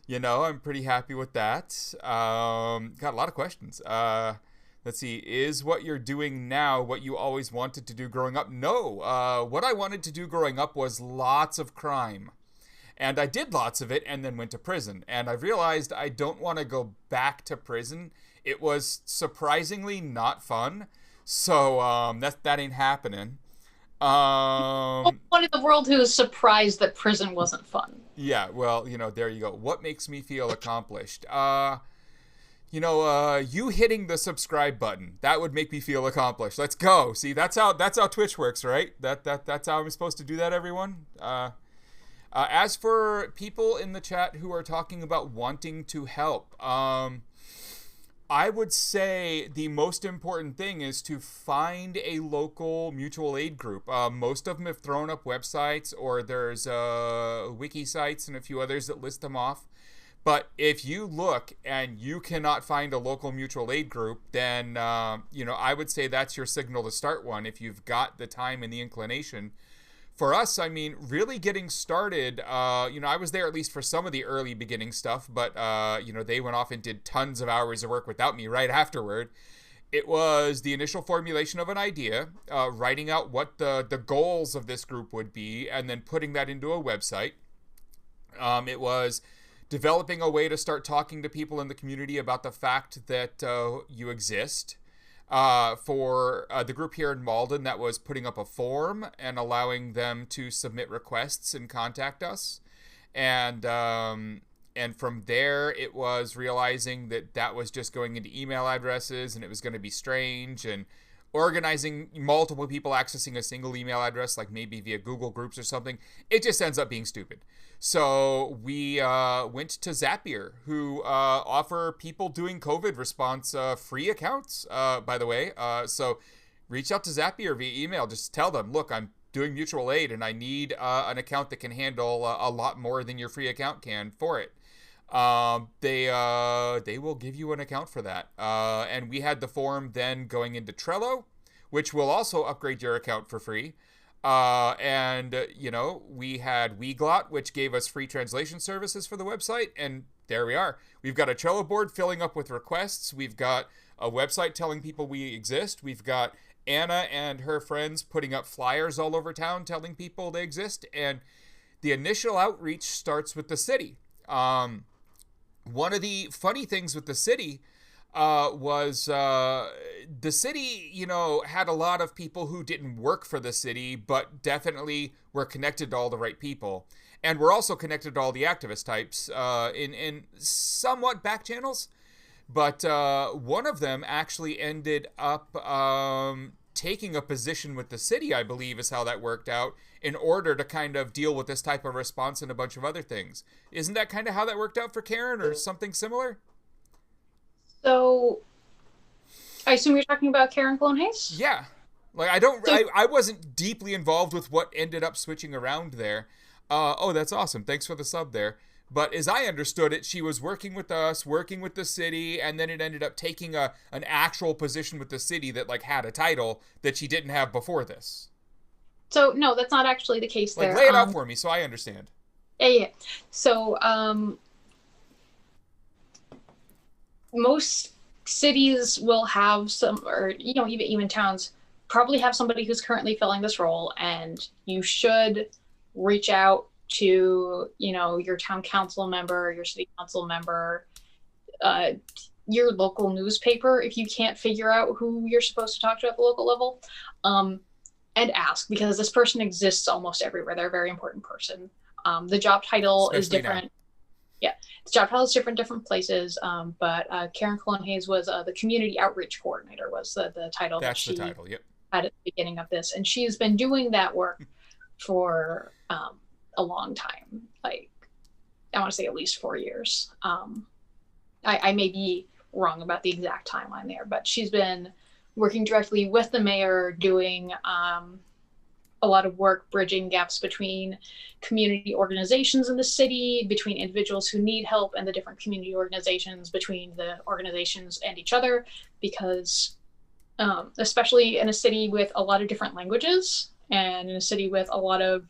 I'm pretty happy with that. Got a lot of questions. Let's see. Is what you're doing now what you always wanted to do growing up? No. What I wanted to do growing up was lots of crime. And I did lots of it and then went to prison. And I realized I don't want to go back to prison. It was surprisingly not fun. So that ain't happening. One in the world who is surprised that prison wasn't fun. Yeah, well, there you go. What makes me feel accomplished? You hitting the subscribe button. That would make me feel accomplished. Let's go. See, that's how Twitch works, right? That's how I'm supposed to do that, everyone. As for people in the chat who are talking about wanting to help, I would say the most important thing is to find a local mutual aid group. Most of them have thrown up websites, or there's wiki sites and a few others that list them off. But if you look and you cannot find a local mutual aid group, then, I would say that's your signal to start one if you've got the time and the inclination. For us, I mean, really getting started, I was there at least for some of the early beginning stuff, but, they went off and did tons of hours of work without me right afterward. It was the initial formulation of an idea, writing out what the goals of this group would be, and then putting that into a website. It was developing a way to start talking to people in the community about the fact that you exist. For the group here in Malden, that was putting up a form and allowing them to submit requests and contact us. And from there, it was realizing that was just going into email addresses, and it was going to be strange, and organizing multiple people accessing a single email address, like maybe via Google Groups or something. It just ends up being stupid. So we went to Zapier, who offer people doing COVID response free accounts, by the way. So reach out to Zapier via email. Just tell them, look, I'm doing mutual aid and I need an account that can handle a lot more than your free account can for it. They will give you an account for that. And we had the form then going into Trello, which will also upgrade your account for free. We had Weglot, which gave us free translation services for the website, and there we are. We've got a Trello board filling up with requests. We've got a website telling people we exist. We've got Anna and her friends putting up flyers all over town telling people they exist, and the initial outreach starts with the city. One of the funny things with the city was the city, had a lot of people who didn't work for the city, but definitely were connected to all the right people. And we're also connected to all the activist types in somewhat back channels. But one of them actually ended up taking a position with the city, I believe is how that worked out, in order to kind of deal with this type of response and a bunch of other things. Isn't that kind of how that worked out for Karen, or something similar? So, I assume you're talking about Karen Clone Hayes? Yeah. Like, I wasn't deeply involved with what ended up switching around there. That's awesome. Thanks for the sub there. But as I understood it, she was working with us, working with the city, and then it ended up taking an actual position with the city that, like, had a title that she didn't have before this. So, no, that's not actually the case there. Like, lay it out for me so I understand. Yeah. So, most cities will have some, or even towns probably have somebody who's currently filling this role, and you should reach out to your town council member, your city council member, your local newspaper if you can't figure out who you're supposed to talk to at the local level, and ask, because this person exists almost everywhere. They're a very important person. The job title is different. Now. Yeah, the job title is different places. But Karen Cologne Hayes was the community outreach coordinator was the title. That's the title. Yep. Had at the beginning of this, and she's been doing that work for a long time. Like, I want to say at least 4 years. I may be wrong about the exact timeline there, but she's been working directly with the mayor, doing a lot of work bridging gaps between community organizations in the city, between individuals who need help and the different community organizations, between the organizations and each other, because especially in a city with a lot of different languages and in a city with a lot of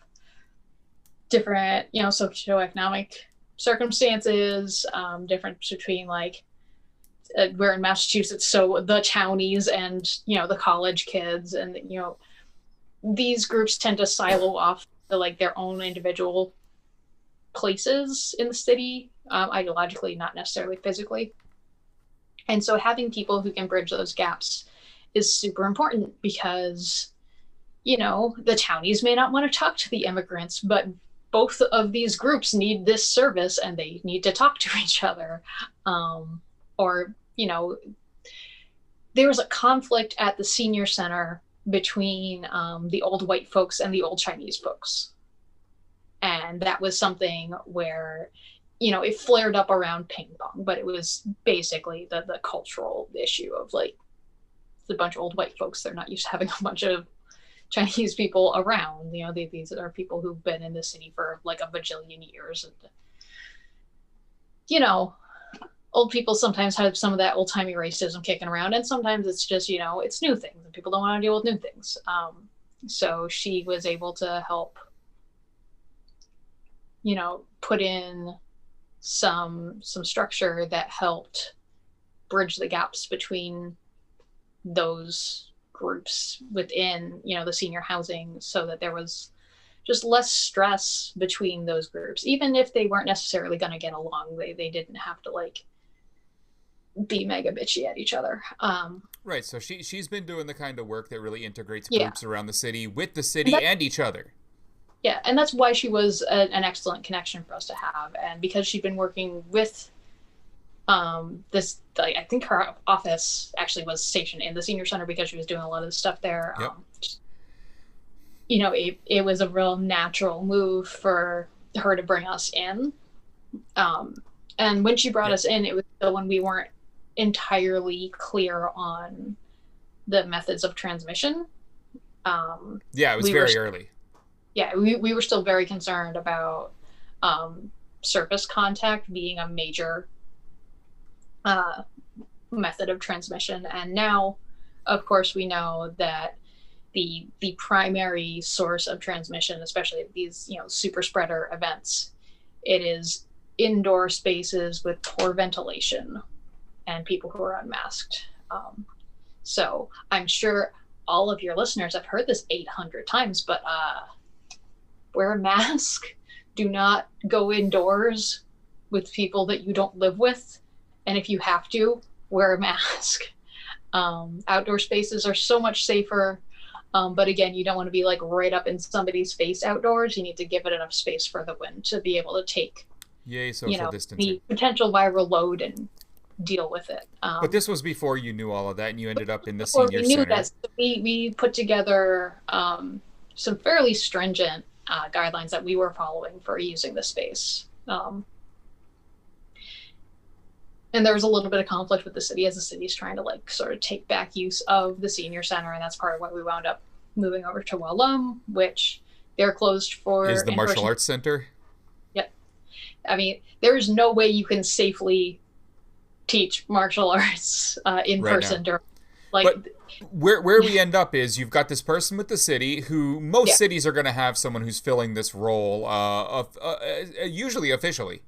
different, socioeconomic circumstances, difference between like we're in Massachusetts, so the townies and the college kids, and these groups tend to silo off to like their own individual places in the city, ideologically, not necessarily physically. And so having people who can bridge those gaps is super important because the townies may not want to talk to the immigrants, but both of these groups need this service and they need to talk to each other. Or there was a conflict at the senior center between the old white folks and the old Chinese folks. And that was something where, it flared up around ping pong, but it was basically the cultural issue of like, it's a bunch of old white folks. They're not used to having a bunch of Chinese people around. These are people who've been in the city for like a bajillion years. And, old people sometimes have some of that old timey racism kicking around. And sometimes it's just, it's new things and people don't want to deal with new things. So she was able to help, put in some structure that helped bridge the gaps between those groups within, the senior housing, so that there was just less stress between those groups. Even if they weren't necessarily going to get along, they didn't have to like be mega bitchy at each other. Right. So she's been doing the kind of work that really integrates Yeah. groups around the city with the city and each other. Yeah, and that's why she was an excellent connection for us to have. And because she'd been working with this, I think her office actually was stationed in the senior center because she was doing a lot of the stuff there. Yep. It was a real natural move for her to bring us in. And when she brought us in, it was still when we weren't entirely clear on the methods of transmission. Yeah, it was very early. Yeah, we were still very concerned about surface contact being a major method of transmission. And now, of course, we know that the primary source of transmission, especially these super spreader events, it is indoor spaces with poor ventilation and people who are unmasked. So I'm sure all of your listeners have heard this 800 times, but wear a mask. Do not go indoors with people that you don't live with. And if you have to, wear a mask. Outdoor spaces are so much safer. But again, you don't want to be like right up in somebody's face outdoors. You need to give it enough space for the wind to be able to take social distancing. The potential viral load and deal with it. But this was before you knew all of that and you ended up in the senior center. That, we put together some fairly stringent guidelines that we were following for using the space. And there was a little bit of conflict with the city as the city's trying to like sort of take back use of the senior center. And that's part of why we wound up moving over to Wallum, which they're closed for. Is the martial arts center? Yep. I mean, there is no way you can safely teach martial arts in person. But where we end up is you've got this person with the city who most cities are going to have someone who's filling this role usually officially.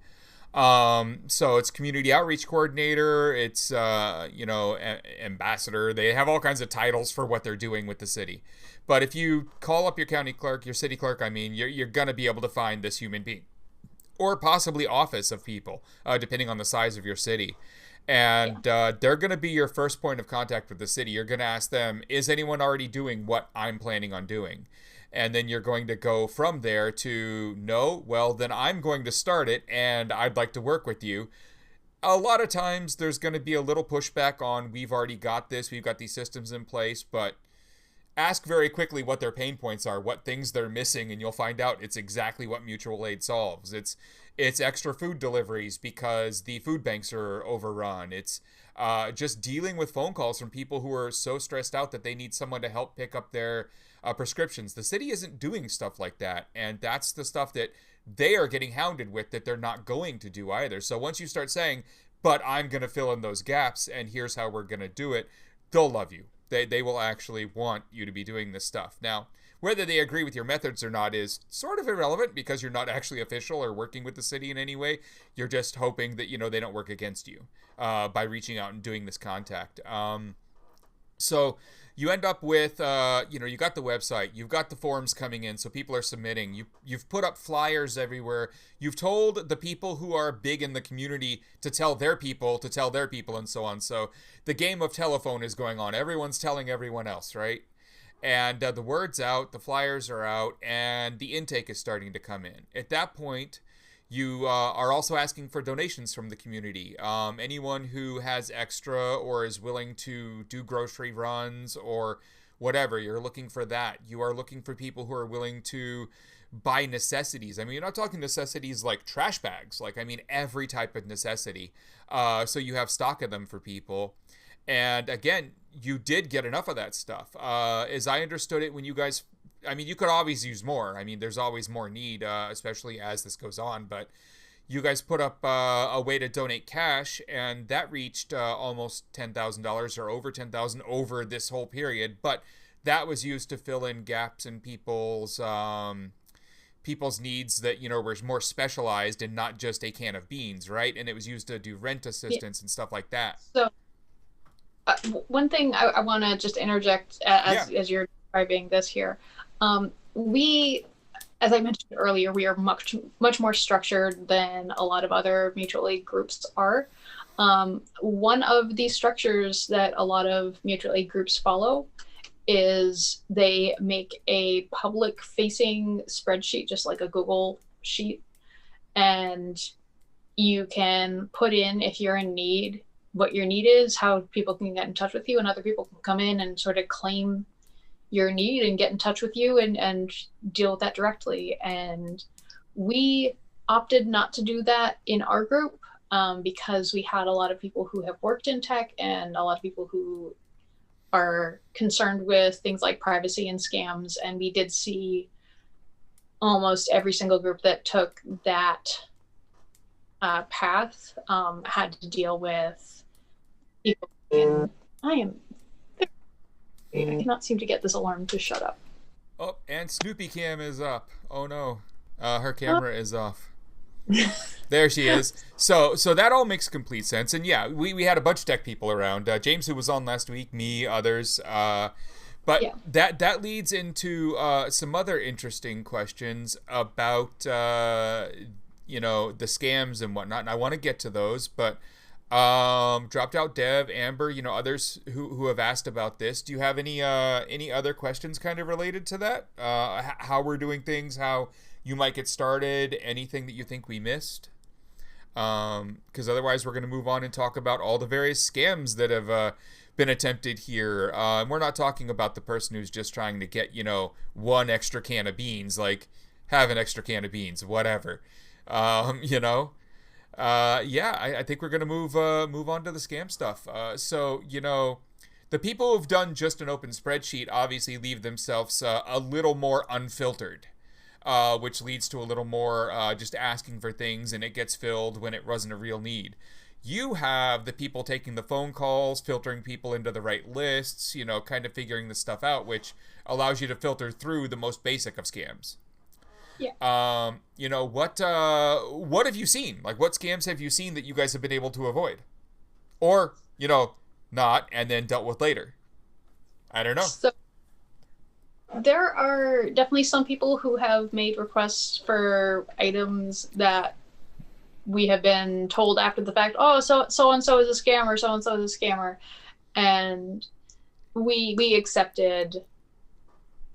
So it's community outreach coordinator, it's ambassador. They have all kinds of titles for what they're doing with the city. But if you call up your county clerk, your city clerk, you're going to be able to find this human being, or possibly office of people, depending on the size of your city. And they're going to be your first point of contact with the city. You're going to ask them, is anyone already doing what I'm planning on doing? And then you're going to go from there to, no, well, then I'm going to start it, and I'd like to work with you. A lot of times there's going to be a little pushback on, we've already got this, we've got these systems in place, but ask very quickly what their pain points are, what things they're missing, and you'll find out it's exactly what mutual aid solves. It's extra food deliveries because the food banks are overrun. It's just dealing with phone calls from people who are so stressed out that they need someone to help pick up their prescriptions. The city isn't doing stuff like that, and that's the stuff that they are getting hounded with that they're not going to do either. So once you start saying, but I'm going to fill in those gaps, and here's how we're going to do it, they'll love you. They will actually want you to be doing this stuff. Now, Whether they agree with your methods or not is sort of irrelevant because you're not actually official or working with the city in any way. You're just hoping that, they don't work against you by reaching out and doing this contact. So you end up with, you got the website, you've got the forms coming in, so people are submitting. You've put up flyers everywhere. You've told the people who are big in the community to tell their people, and so on. So the game of telephone is going on. Everyone's telling everyone else, right? And the word's out, the flyers are out, and the intake is starting to come in. At that point, you are also asking for donations from the community. Anyone who has extra or is willing to do grocery runs or whatever, you're looking for that. You are looking for people who are willing to buy necessities. I mean, you're not talking necessities like trash bags. Like, I mean, every type of necessity. So you have stock of them for people. And again, you did get enough of that stuff. As I understood it, when you guys, I mean, you could always use more. I mean, there's always more need, especially as this goes on. But you guys put up a way to donate cash, and that reached almost $10,000 or over 10,000 over this whole period. But that was used to fill in gaps in people's needs that were more specialized and not just a can of beans, right? And it was used to do rent assistance and stuff like that. So one thing I want to just interject as you're describing this here. We, as I mentioned earlier, we are much more structured than a lot of other mutual aid groups are. One of the structures that a lot of mutual aid groups follow is they make a public facing spreadsheet, just like a Google sheet. And you can put in, if you're in need, what your need is, how people can get in touch with you, and other people can come in and sort of claim your need and get in touch with you and deal with that directly. And we opted not to do that in our group because we had a lot of people who have worked in tech and a lot of people who are concerned with things like privacy and scams. And we did see almost every single group that took that path had to deal with people. And I cannot seem to get this alarm to shut up. Oh, and Snoopy Cam is up. Oh no, her camera is off. There she is. So that all makes complete sense. And yeah, we had a bunch of tech people around. James, who was on last week, me, others. But yeah, that leads into some other interesting questions about the scams and whatnot. And I want to get to those, but dropped out Dev, Amber, others who have asked about this. Do you have any other questions kind of related to that? How we're doing things, how you might get started, anything that you think we missed? Because otherwise we're going to move on and talk about all the various scams that have been attempted here. We're not talking about the person who's just trying to get, one extra can of beans, like have an extra can of beans, whatever. I think we're going to move on to the scam stuff. So, the people who've done just an open spreadsheet obviously leave themselves a little more unfiltered, which leads to a little more just asking for things, and it gets filled when it wasn't a real need. You have the people taking the phone calls, filtering people into the right lists, kind of figuring this stuff out, which allows you to filter through the most basic of scams. Yeah. What have you seen? Like, what scams have you seen that you guys have been able to avoid? Or, not, and then dealt with later? I don't know. So, there are definitely some people who have made requests for items that we have been told after the fact, oh, so-and-so is a scammer, so-and-so is a scammer. And we accepted,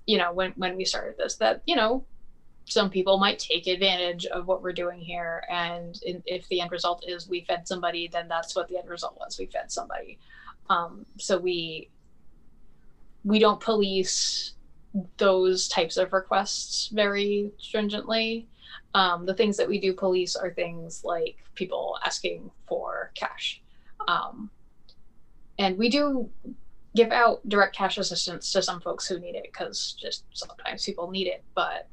when we started this, that, some people might take advantage of what we're doing here. And if the end result is we fed somebody, then that's what the end result was. We fed somebody. So we don't police those types of requests very stringently. The things that we do police are things like people asking for cash. And we do give out direct cash assistance to some folks who need it, because just sometimes people need it. But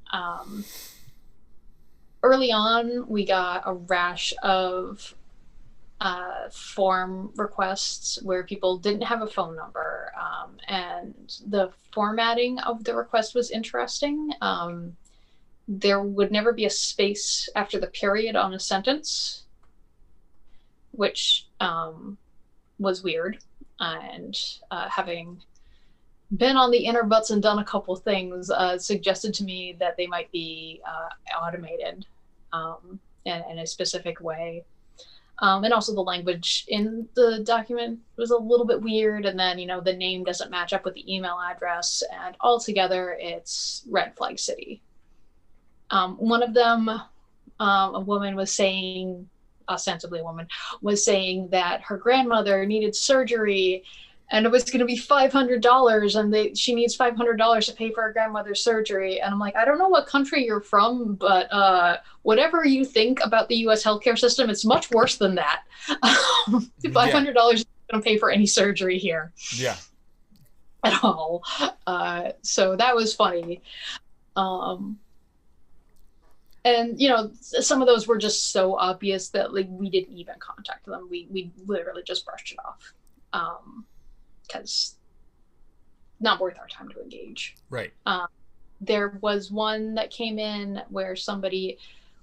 early on, we got a rash of form requests where people didn't have a phone number. And the formatting of the request was interesting. There would never be a space after the period on a sentence, which was weird. And having been on the interbuts and done a couple things, suggested to me that they might be automated in a specific way. And also the language in the document was a little bit weird. And then, the name doesn't match up with the email address. And altogether, it's red flag city. One of them, a woman was saying, ostensibly a woman, was saying that her grandmother needed surgery and it was going to be $500 and she needs $500 to pay for her grandmother's surgery. And I'm like, I don't know what country you're from, but whatever you think about the U.S. healthcare system, it's much worse than that. $500 is not going to pay for any surgery here. Yeah. At all. So that was funny. And, some of those were just so obvious that we didn't even contact them. We literally just brushed it off. Because not worth our time to engage. Right. There was one that came in where somebody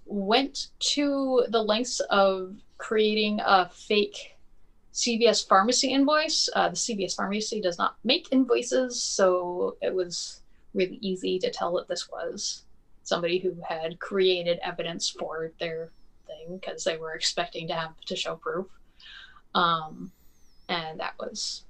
went to the lengths of creating a fake CVS pharmacy invoice. The CVS pharmacy does not make invoices, so it was really easy to tell that this was somebody who had created evidence for their thing because they were expecting to have to show proof. And that was,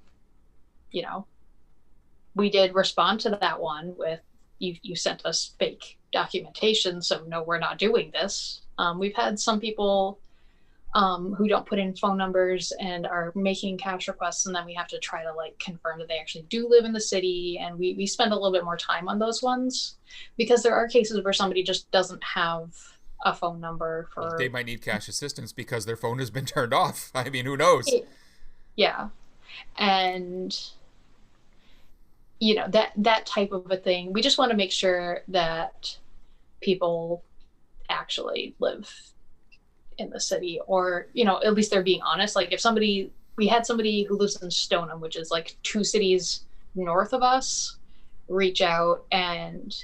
we did respond to that one with, you sent us fake documentation, so no, we're not doing this. We've had some people who don't put in phone numbers and are making cash requests, and then we have to try to confirm that they actually do live in the city, and we spend a little bit more time on those ones because there are cases where somebody just doesn't have a phone number for... They might need cash assistance because their phone has been turned off. I mean, who knows? Yeah. And that type of a thing, we just want to make sure that people actually live in the city, or at least they're being honest. If we had somebody who lives in Stoneham, which is 2 cities north of us, reach out, and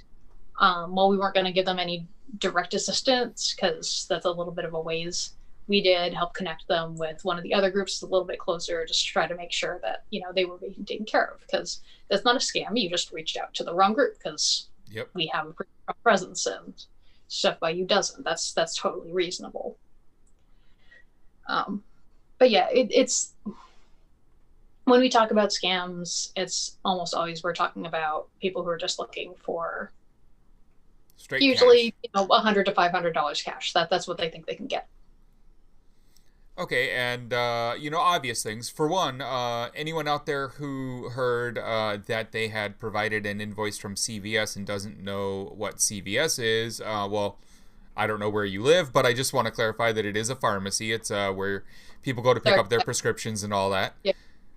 while we weren't going to give them any direct assistance because that's a little bit of a ways, we did help connect them with one of the other groups a little bit closer, just to try to make sure that they were being taken care of, because that's not a scam. You just reached out to the wrong group because we have a pretty strong presence and stuff by you doesn't. That's totally reasonable. But yeah, it's when we talk about scams, it's almost always we're talking about people who are just looking for straight usually cash. $100 to $500 cash. That's what they think they can get. Okay, and obvious things. For one, anyone out there who heard that they had provided an invoice from CVS and doesn't know what CVS is, well, I don't know where you live, but I just want to clarify that it is a pharmacy. It's where people go to pick up their prescriptions and all that. Yeah.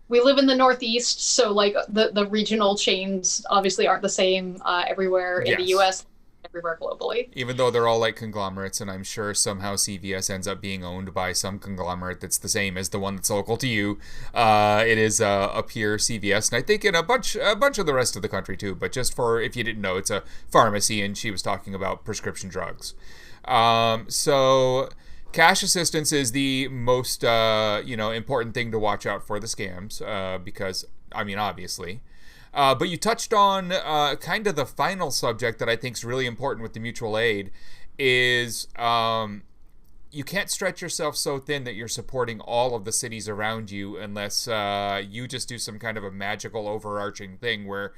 We live in the Northeast, so the regional chains obviously aren't the same everywhere in the U.S., everywhere globally. Even though they're all like conglomerates, and I'm sure somehow CVS ends up being owned by some conglomerate that's the same as the one that's local to you. It is a pure CVS, and I think in a bunch of the rest of the country too. But just for if you didn't know, it's a pharmacy, and she was talking about prescription drugs. So cash assistance is the most important thing to watch out for the scams, because obviously. But you touched on kind of the final subject that I think is really important with the mutual aid is you can't stretch yourself so thin that you're supporting all of the cities around you unless you just do some kind of a magical overarching thing where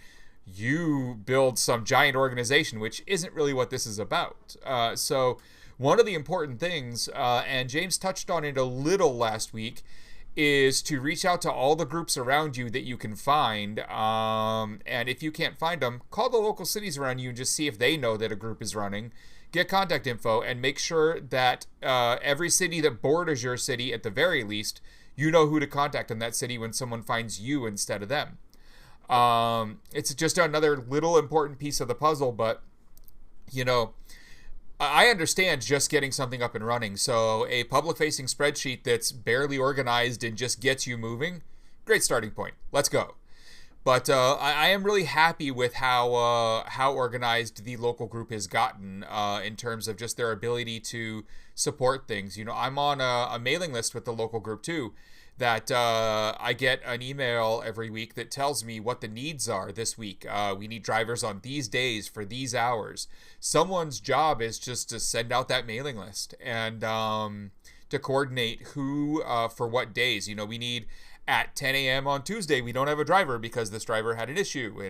you build some giant organization, which isn't really what this is about. So one of the important things, and James touched on it a little last week, is to reach out to all the groups around you that you can find. And if you can't find them, call the local cities around you and just see if they know that a group is running. Get contact info and make sure that every city that borders your city, at the very least, you know who to contact in that city when someone finds you instead of them. It's just another little important piece of the puzzle, but, I understand just getting something up and running. So a public-facing spreadsheet that's barely organized and just gets you moving, great starting point. Let's go. But I am really happy with how organized the local group has gotten in terms of just their ability to support things. You know, I'm on a mailing list with the local group too. That I get an email every week that tells me what the needs are this week. We need drivers on these days for these hours. Someone's job is just to send out that mailing list and to coordinate who for what days. You know, we need at 10 a.m. on Tuesday, we don't have a driver because this driver had an issue,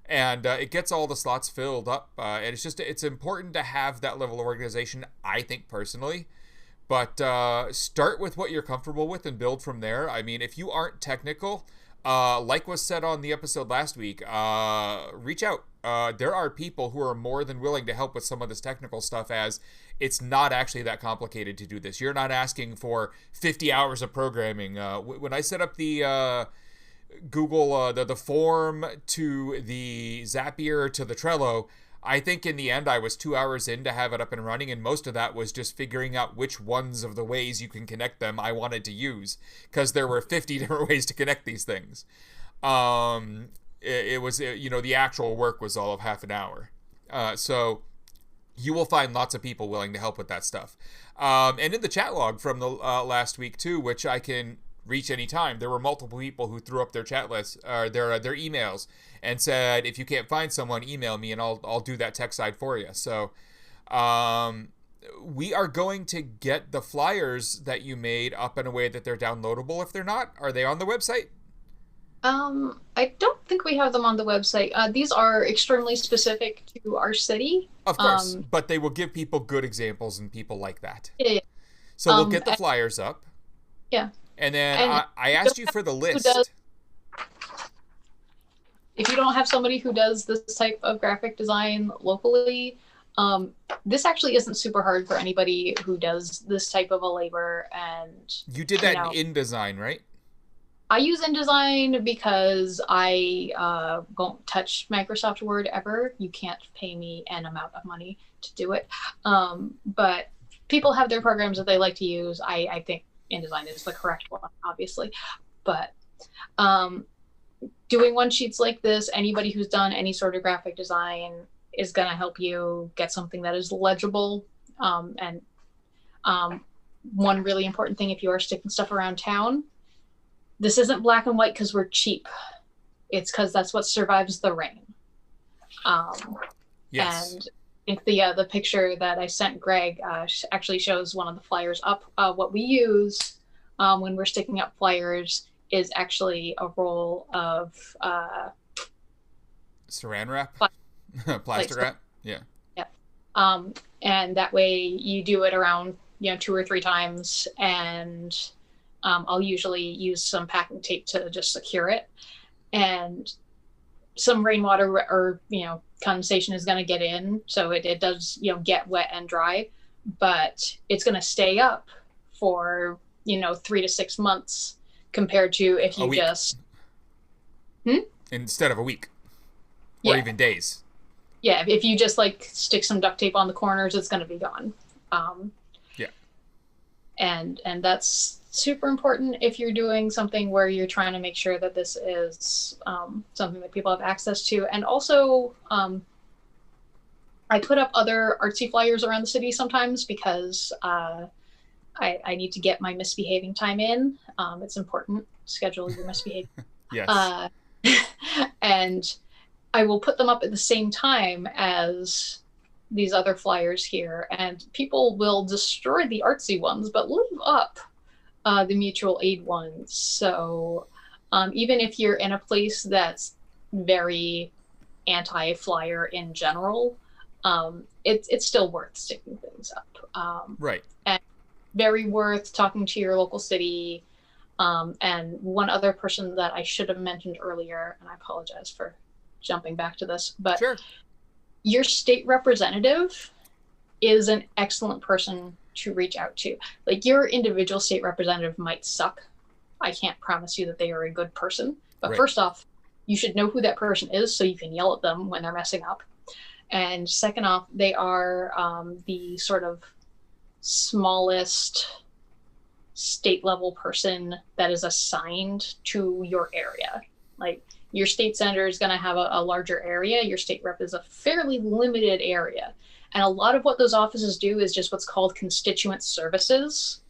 and it gets all the slots filled up. And it's important to have that level of organization, I think personally. But start with what you're comfortable with and build from there. I mean, if you aren't technical, like was said on the episode last week, reach out. There are people who are more than willing to help with some of this technical stuff, as it's not actually that complicated to do this. You're not asking for 50 hours of programming. When I set up the Google, the form to the Zapier to the Trello, I think in the end I was 2 hours in to have it up and running, and most of that was just figuring out which ones of the ways you can connect them I wanted to use, because there were 50 different ways to connect these things. It was, the actual work was all of half an hour. So you will find lots of people willing to help with that stuff. And in the chat log from the last week too, which I can reach anytime, there were multiple people who threw up their chat lists, or their emails, and said, if you can't find someone, email me and I'll do that tech side for you. So we are going to get the flyers that you made up in a way that they're downloadable. If they're not, are they on the website? I don't think we have them on the website. These are extremely specific to our city. Of course, but they will give people good examples and people like that. Yeah. So we'll get the flyers up. Yeah. And then I asked you for the list. If you don't have somebody who does this type of graphic design locally, this actually isn't super hard for anybody who does this type of a labor. And you did that in InDesign, right? I use InDesign because I won't touch Microsoft Word ever. You can't pay me an amount of money to do it. But people have their programs that they like to use. I think InDesign is the correct one, obviously. But doing one sheets like this, anybody who's done any sort of graphic design is going to help you get something that is legible. And one really important thing, if you are sticking stuff around town, this isn't black and white because we're cheap. It's because that's what survives the rain. Yes. And I think the picture that I sent Greg actually shows one of the flyers up. What we use when we're sticking up flyers is actually a roll of saran wrap, plastic wrap. Yeah. Yeah. And that way you do it around 2 or 3 times, and I'll usually use some packing tape to just secure it, and some rainwater or condensation is going to get in, so it does get wet and dry, but it's going to stay up for 3 to 6 months compared to if you just instead of a week or even days. Yeah, if you just stick some duct tape on the corners, it's going to be gone. Yeah. And that's super important if you're doing something where you're trying to make sure that this is something that people have access to. And also, I put up other artsy flyers around the city sometimes because I need to get my misbehaving time in. It's important. Schedule your misbehaving. Yes. And I will put them up at the same time as these other flyers here, and people will destroy the artsy ones, but leave up the mutual aid ones. So even if you're in a place that's very anti-flyer in general, it's still worth sticking things up. Right. And very worth talking to your local city. And one other person that I should have mentioned earlier, and I apologize for jumping back to this, but sure. Your state representative is an excellent person to reach out to. Your individual state representative might suck. I can't promise you that they are a good person. But right. First off, you should know who that person is so you can yell at them when they're messing up. And second off, they are the sort of smallest state level person that is assigned to your area. Your state senator is going to have a larger area. Your state rep is a fairly limited area. And a lot of what those offices do is just what's called constituent services,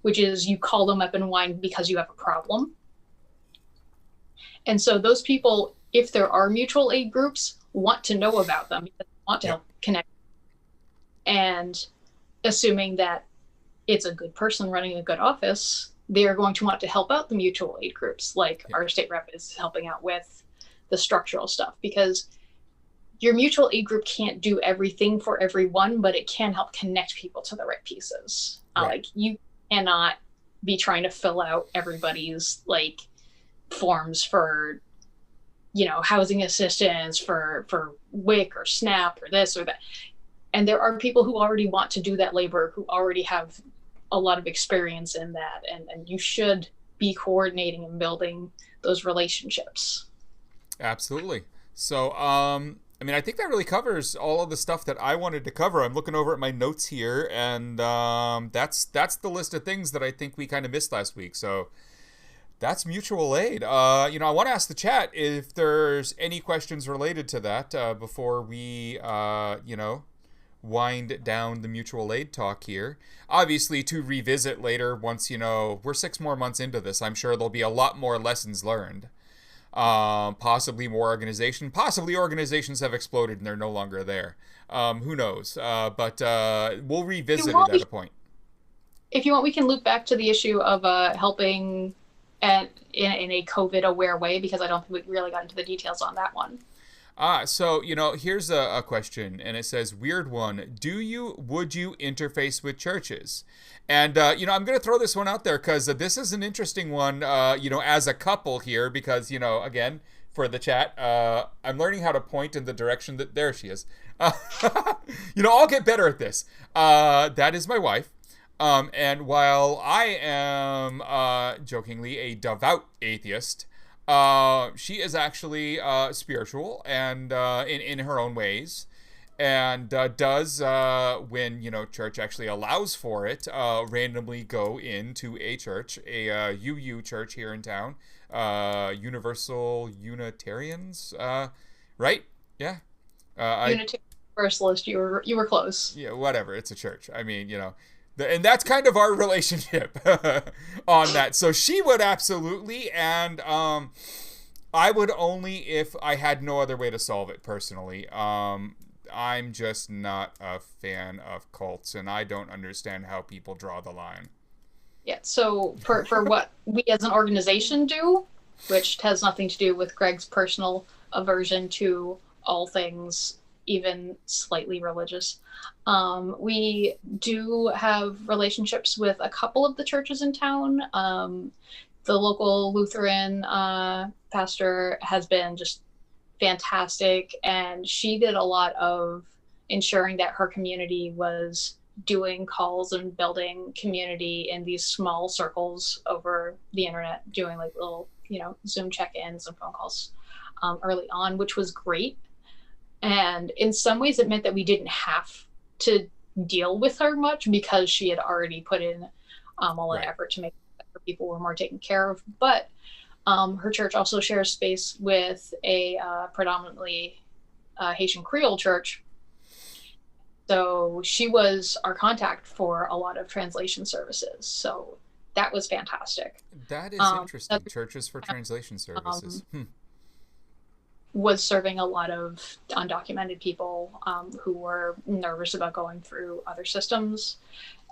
which is you call them up and whine because you have a problem. And so those people, if there are mutual aid groups, want to know about them because they want to help connect. And assuming that it's a good person running a good office, they are going to want to help out the mutual aid groups, like our state rep is helping out with the structural stuff, because your mutual aid group can't do everything for everyone, but it can help connect people to the right pieces. Right. Like you cannot be trying to fill out everybody's like forms for, you know, housing assistance for WIC or SNAP or this or that. And there are people who already want to do that labor, who already have a lot of experience in that. And you should be coordinating and building those relationships. Absolutely. So, I mean, I think that really covers all of the stuff that I wanted to cover. I'm looking over at my notes here, and that's the list of things that I think we kind of missed last week. So that's mutual aid. You know, I want to ask the chat if there's any questions related to that before we, you know, wind down the mutual aid talk here. Obviously, to revisit later once, you know, we're 6 more months into this, I'm sure there'll be a lot more lessons learned. Possibly more organization. Possibly organizations have exploded and they're no longer there. Who knows? But we'll revisit it at a point. If you want, we can loop back to the issue of helping in a COVID-aware way, because I don't think we really got into the details on that one. So, you know, here's a question, and it says, weird one, would you interface with churches? And, you know, I'm going to throw this one out there because this is an interesting one, you know, as a couple here, because, you know, again, for the chat, I'm learning how to point in the direction that, there she is. You know, I'll get better at this. That is my wife. And while I am, jokingly, a devout atheist, she is actually spiritual and in her own ways, and does, when, you know, church actually allows for it, randomly go into a church, a UU church here in town, Universal Unitarians, right? Yeah. Unitarian Universalist, you were close. Yeah, whatever. It's a church. I mean, you know. And that's kind of our relationship on that. So she would absolutely, and I would only if I had no other way to solve it personally. I'm just not a fan of cults, and I don't understand how people draw the line. Yeah, so for what we as an organization do, which has nothing to do with Gregg's personal aversion to all things even slightly religious, we do have relationships with a couple of the churches in town. The local Lutheran pastor has been just fantastic, and she did a lot of ensuring that her community was doing calls and building community in these small circles over the internet, doing like little, you know, Zoom check-ins and phone calls early on, which was great. And in some ways it meant that we didn't have to deal with her much because she had already put in all the effort to make sure people were more taken care of. But her church also shares space with a predominantly Haitian Creole church. So she was our contact for a lot of translation services. So that was fantastic. That is interesting. Churches for translation services. Was serving a lot of undocumented people who were nervous about going through other systems.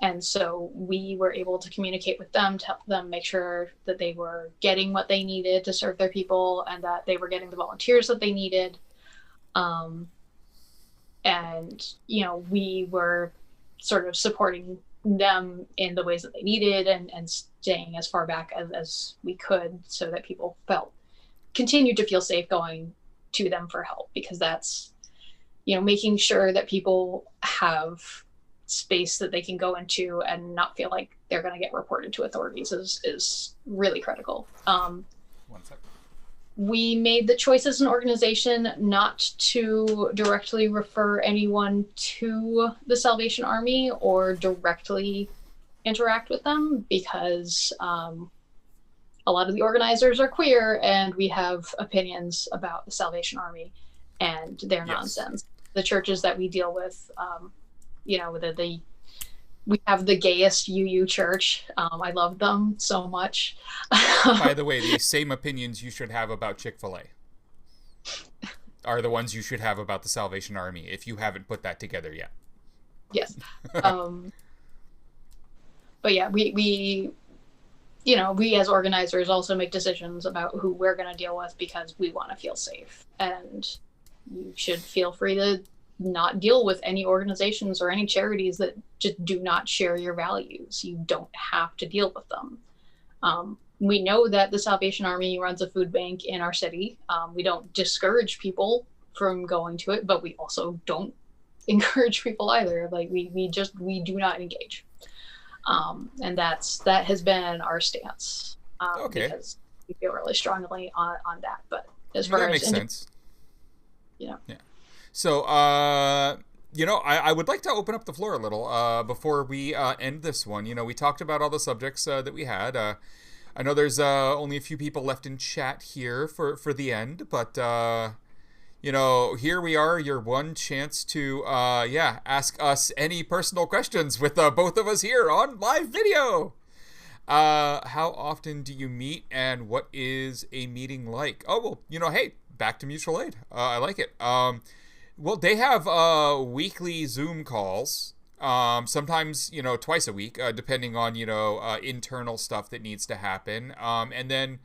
And so we were able to communicate with them to help them make sure that they were getting what they needed to serve their people and that they were getting the volunteers that they needed. And, you know, we were sort of supporting them in the ways that they needed and staying as far back as we could so that people continued to feel safe going to them for help, because that's, you know, making sure that people have space that they can go into and not feel like they're going to get reported to authorities is really critical. 1 second. We made the choice as an organization not to directly refer anyone to the Salvation Army or directly interact with them, because a a lot of the organizers are queer, and we have opinions about the Salvation Army and their Yes. nonsense. The churches that we deal with, you know, we have the gayest UU church. I love them so much. By the way, the same opinions you should have about Chick-fil-A are the ones you should have about the Salvation Army if you haven't put that together yet. Yes. But yeah, we you know, we as organizers also make decisions about who we're going to deal with because we want to feel safe. And you should feel free to not deal with any organizations or any charities that just do not share your values. You don't have to deal with them. We know that the Salvation Army runs a food bank in our city. We don't discourage people from going to it, but we also don't encourage people either. Like we do not engage. And that has been our stance. Okay. Because we feel really strongly on that. But as Yeah, far that as makes sense. you know, Yeah. So, you know, I would like to open up the floor a little before we end this one. You know, we talked about all the subjects that we had. I know there's only a few people left in chat here for the end, but you know, here we are, your one chance to ask us any personal questions with both of us here on live video. How often do you meet, and what is a meeting like? Oh, well, you know, hey, back to mutual aid. I like it. Well, they have weekly Zoom calls. Sometimes, you know, twice a week, depending on, you know, internal stuff that needs to happen. And then,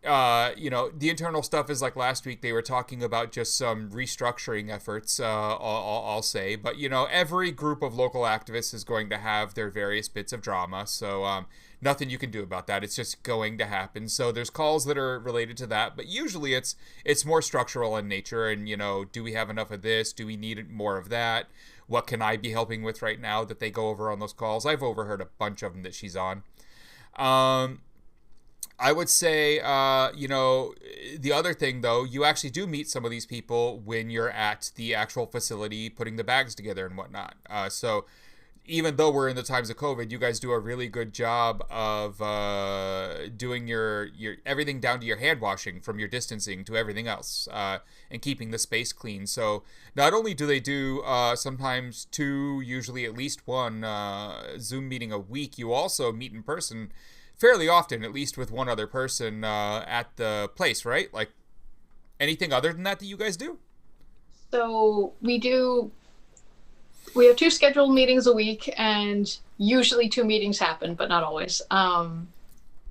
you know, the internal stuff is like last week they were talking about just some restructuring efforts, I'll say. But, you know, every group of local activists is going to have their various bits of drama. So nothing you can do about that. It's just going to happen. So there's calls that are related to that. But usually it's more structural in nature. And, you know, do we have enough of this? Do we need more of that? What can I be helping with right now that they go over on those calls? I've overheard a bunch of them that she's on. I would say, you know, the other thing, though, you actually do meet some of these people when you're at the actual facility putting the bags together and whatnot. So even though we're in the times of COVID, you guys do a really good job of doing your everything down to your hand washing, from your distancing to everything else, and keeping the space clean. So not only do they do sometimes two, usually at least one Zoom meeting a week, you also meet in person fairly often, at least with one other person at the place, right? Like, anything other than that you guys do? so we have 2 scheduled meetings a week, and usually 2 meetings happen, but not always.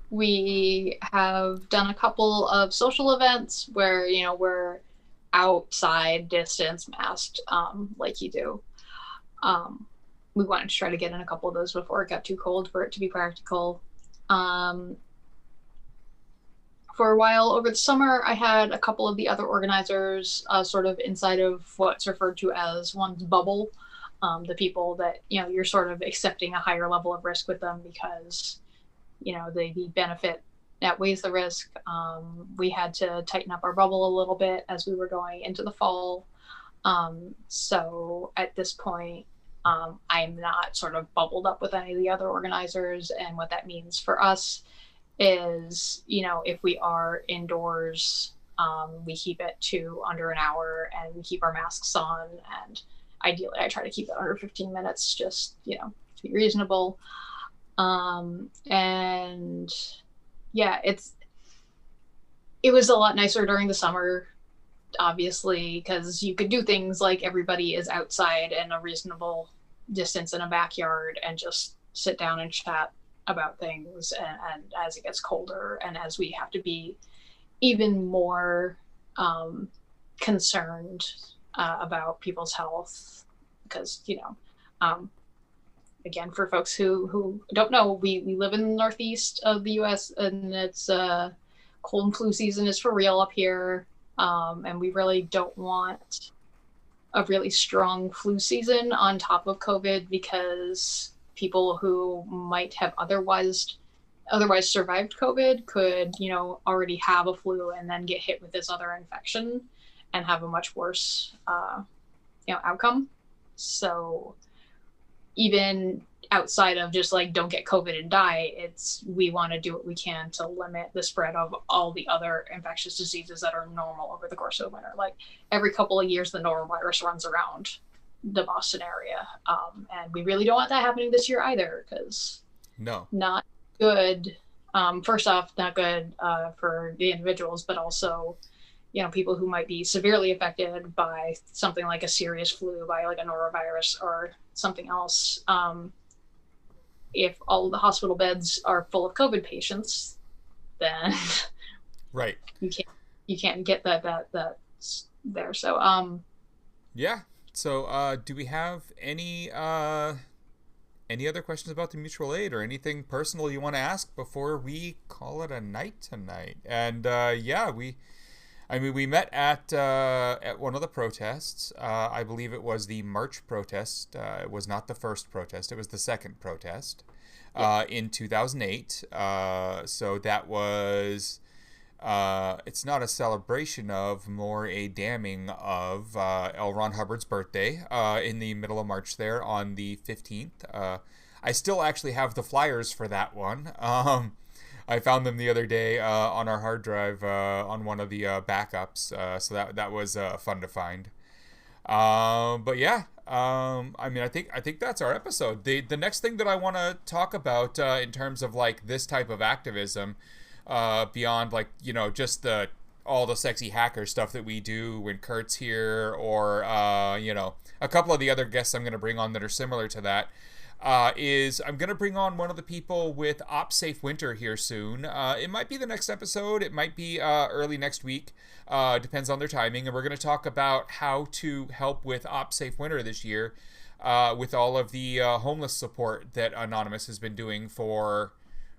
We have done a couple of social events where, you know, we're outside, distance, masked, like you do. We wanted to try to get in a couple of those before it got too cold for it to be practical. For a while over the summer, I had a couple of the other organizers sort of inside of what's referred to as one's bubble. The people that, you know, you're sort of accepting a higher level of risk with them because, you know, the benefit outweighs the risk. We had to tighten up our bubble a little bit as we were going into the fall. So at this point, I'm not sort of bubbled up with any of the other organizers. And what that means for us is, you know, if we are indoors, we keep it to under an hour, and we keep our masks on. And ideally, I try to keep it under 15 minutes, just, you know, to be reasonable. And yeah, it was a lot nicer during the summer, obviously, because you could do things like everybody is outside in a reasonable distance in a backyard and just sit down and chat about things. And as it gets colder, and as we have to be even more concerned about people's health, because, you know, again, for folks who don't know, we live in the northeast of the US, and it's cold and flu season is for real up here. And we really don't want a really strong flu season on top of COVID, because people who might have otherwise survived COVID could, you know, already have a flu and then get hit with this other infection and have a much worse, you know, outcome. So even outside of just like don't get COVID and die, it's we want to do what we can to limit the spread of all the other infectious diseases that are normal over the course of winter. Like every couple of years, the norovirus runs around the Boston area, and we really don't want that happening this year either, because No. not good. First off, not good for the individuals, but also, you know, people who might be severely affected by something like a serious flu, by like a norovirus or something else. If all the hospital beds are full of COVID patients, then Right. you can't get that there. So Yeah. So do we have any other questions about the mutual aid or anything personal you want to ask before we call it a night tonight? And yeah, we met at one of the protests. I believe it was the March protest. It was not the first protest. It was the second protest in 2008. So that was, it's not a celebration of, more a damning of L. Ron Hubbard's birthday in the middle of March there on the 15th. I still actually have the flyers for that one. I found them the other day on our hard drive on one of the backups, so that was fun to find. But yeah, I think that's our episode. The next thing that I want to talk about in terms of like this type of activism, beyond like just all the sexy hacker stuff that we do when Kurt's here, or a couple of the other guests I'm going to bring on that are similar to that. Is I'm going to bring on one of the people with OpSafe Winter here soon. It might be the next episode. It might be early next week. Depends on their timing. And we're going to talk about how to help with OpSafe Winter this year with all of the homeless support that Anonymous has been doing for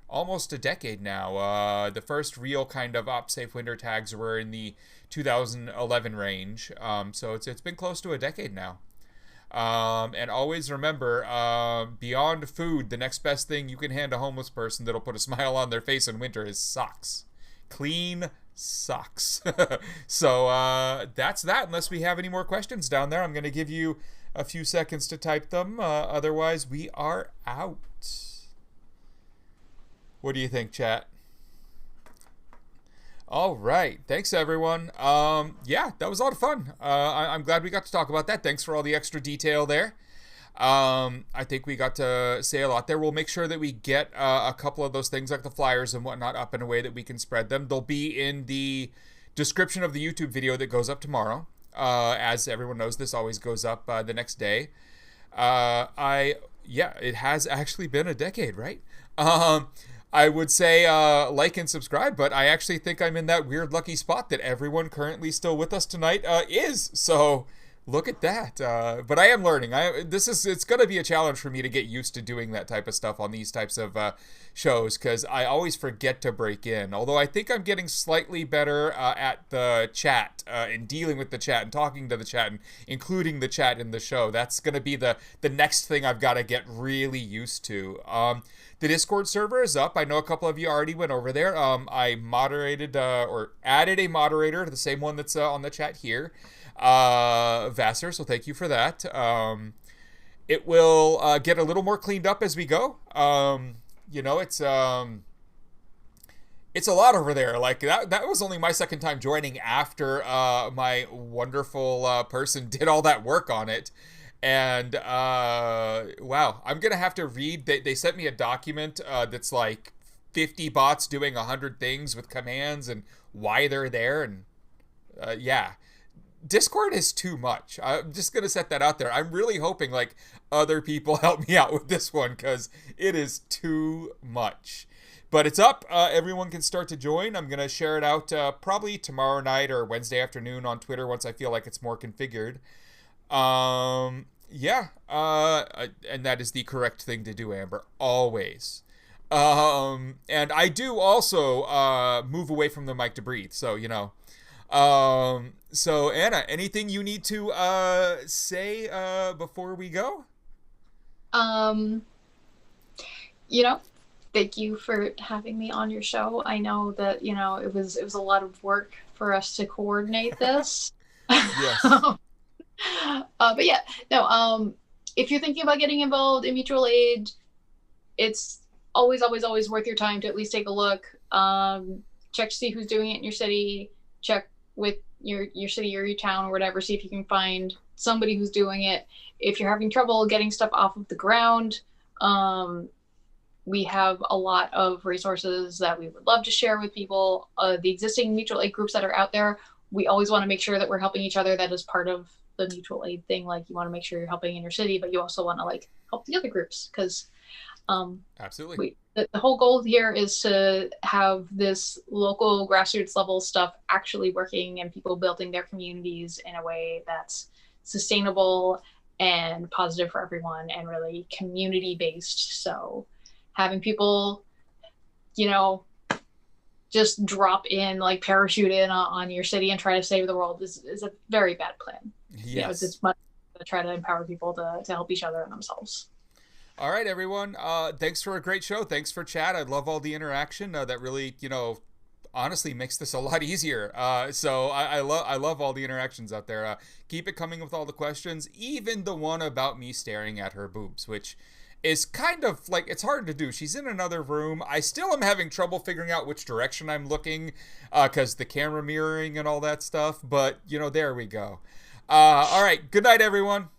almost a decade now. The first real kind of OpSafe Winter tags were in the 2011 range. So it's been close to a decade now. And always remember, beyond food, the next best thing you can hand a homeless person that'll put a smile on their face in winter is socks. Clean socks. So that's that. Unless we have any more questions down there, I'm going to give you a few seconds to type them. Otherwise, we are out. What do you think, chat? All right. Thanks, everyone. Yeah, that was a lot of fun. I'm glad we got to talk about that. Thanks for all the extra detail there. I think we got to say a lot there. We'll make sure that we get a couple of those things like the flyers and whatnot up in a way that we can spread them. They'll be in the description of the YouTube video that goes up tomorrow. As everyone knows, this always goes up the next day. It has actually been a decade, right? I would say like and subscribe, but I actually think I'm in that weird lucky spot that everyone currently still with us tonight is. So look at that. But I am learning. It's going to be a challenge for me to get used to doing that type of stuff on these types of shows, because I always forget to break in. Although I think I'm getting slightly better at the chat and dealing with the chat and talking to the chat and including the chat in the show. That's going to be the next thing I've got to get really used to. The Discord server is up. I know a couple of you already went over there. I moderated or added a moderator to the same one that's on the chat here, Vassar, so thank you for that. It will get a little more cleaned up as we go. It's a lot over there. Like that was only my second time joining after my wonderful person did all that work on it. And wow, I'm gonna have to read. They sent me a document that's like 50 bots doing 100 things with commands and why they're there, and yeah, Discord is too much. I'm just gonna set that out there. I'm really hoping like other people help me out with this one, because it is too much. But it's up. Everyone can start to join. I'm gonna share it out probably tomorrow night or Wednesday afternoon on Twitter once I feel like it's more configured. And that is the correct thing to do, Amber, always. And I do also move away from the mic to breathe, so so Anna, anything you need to say before we go? Thank you for having me on your show. I know that it was a lot of work for us to coordinate this. Yes. But yeah, no, if you're thinking about getting involved in mutual aid, it's always, always, always worth your time to at least take a look. Check to see who's doing it in your city. Check with your city or your town or whatever. See if you can find somebody who's doing it. If you're having trouble getting stuff off of the ground, we have a lot of resources that we would love to share with people. The existing mutual aid groups that are out there, we always want to make sure that we're helping each other. That is part of the mutual aid thing. Like, you want to make sure you're helping in your city, but you also want to like help the other groups, because Absolutely. The whole goal here is to have this local grassroots level stuff actually working, and people building their communities in a way that's sustainable and positive for everyone and really community based. So having people, you know, just drop in, like parachute in on your city and try to save the world is a very bad plan. Yes. You know, it's much to try to empower people to help each other and themselves. All right, everyone. Thanks for a great show. Thanks for chat. I love all the interaction. That really, honestly makes this a lot easier. So I love all the interactions out there. Keep it coming with all the questions, even the one about me staring at her boobs, which is kind of like, it's hard to do. She's in another room. I still am having trouble figuring out which direction I'm looking, because the camera mirroring and all that stuff. But, there we go. All right. Good night, everyone.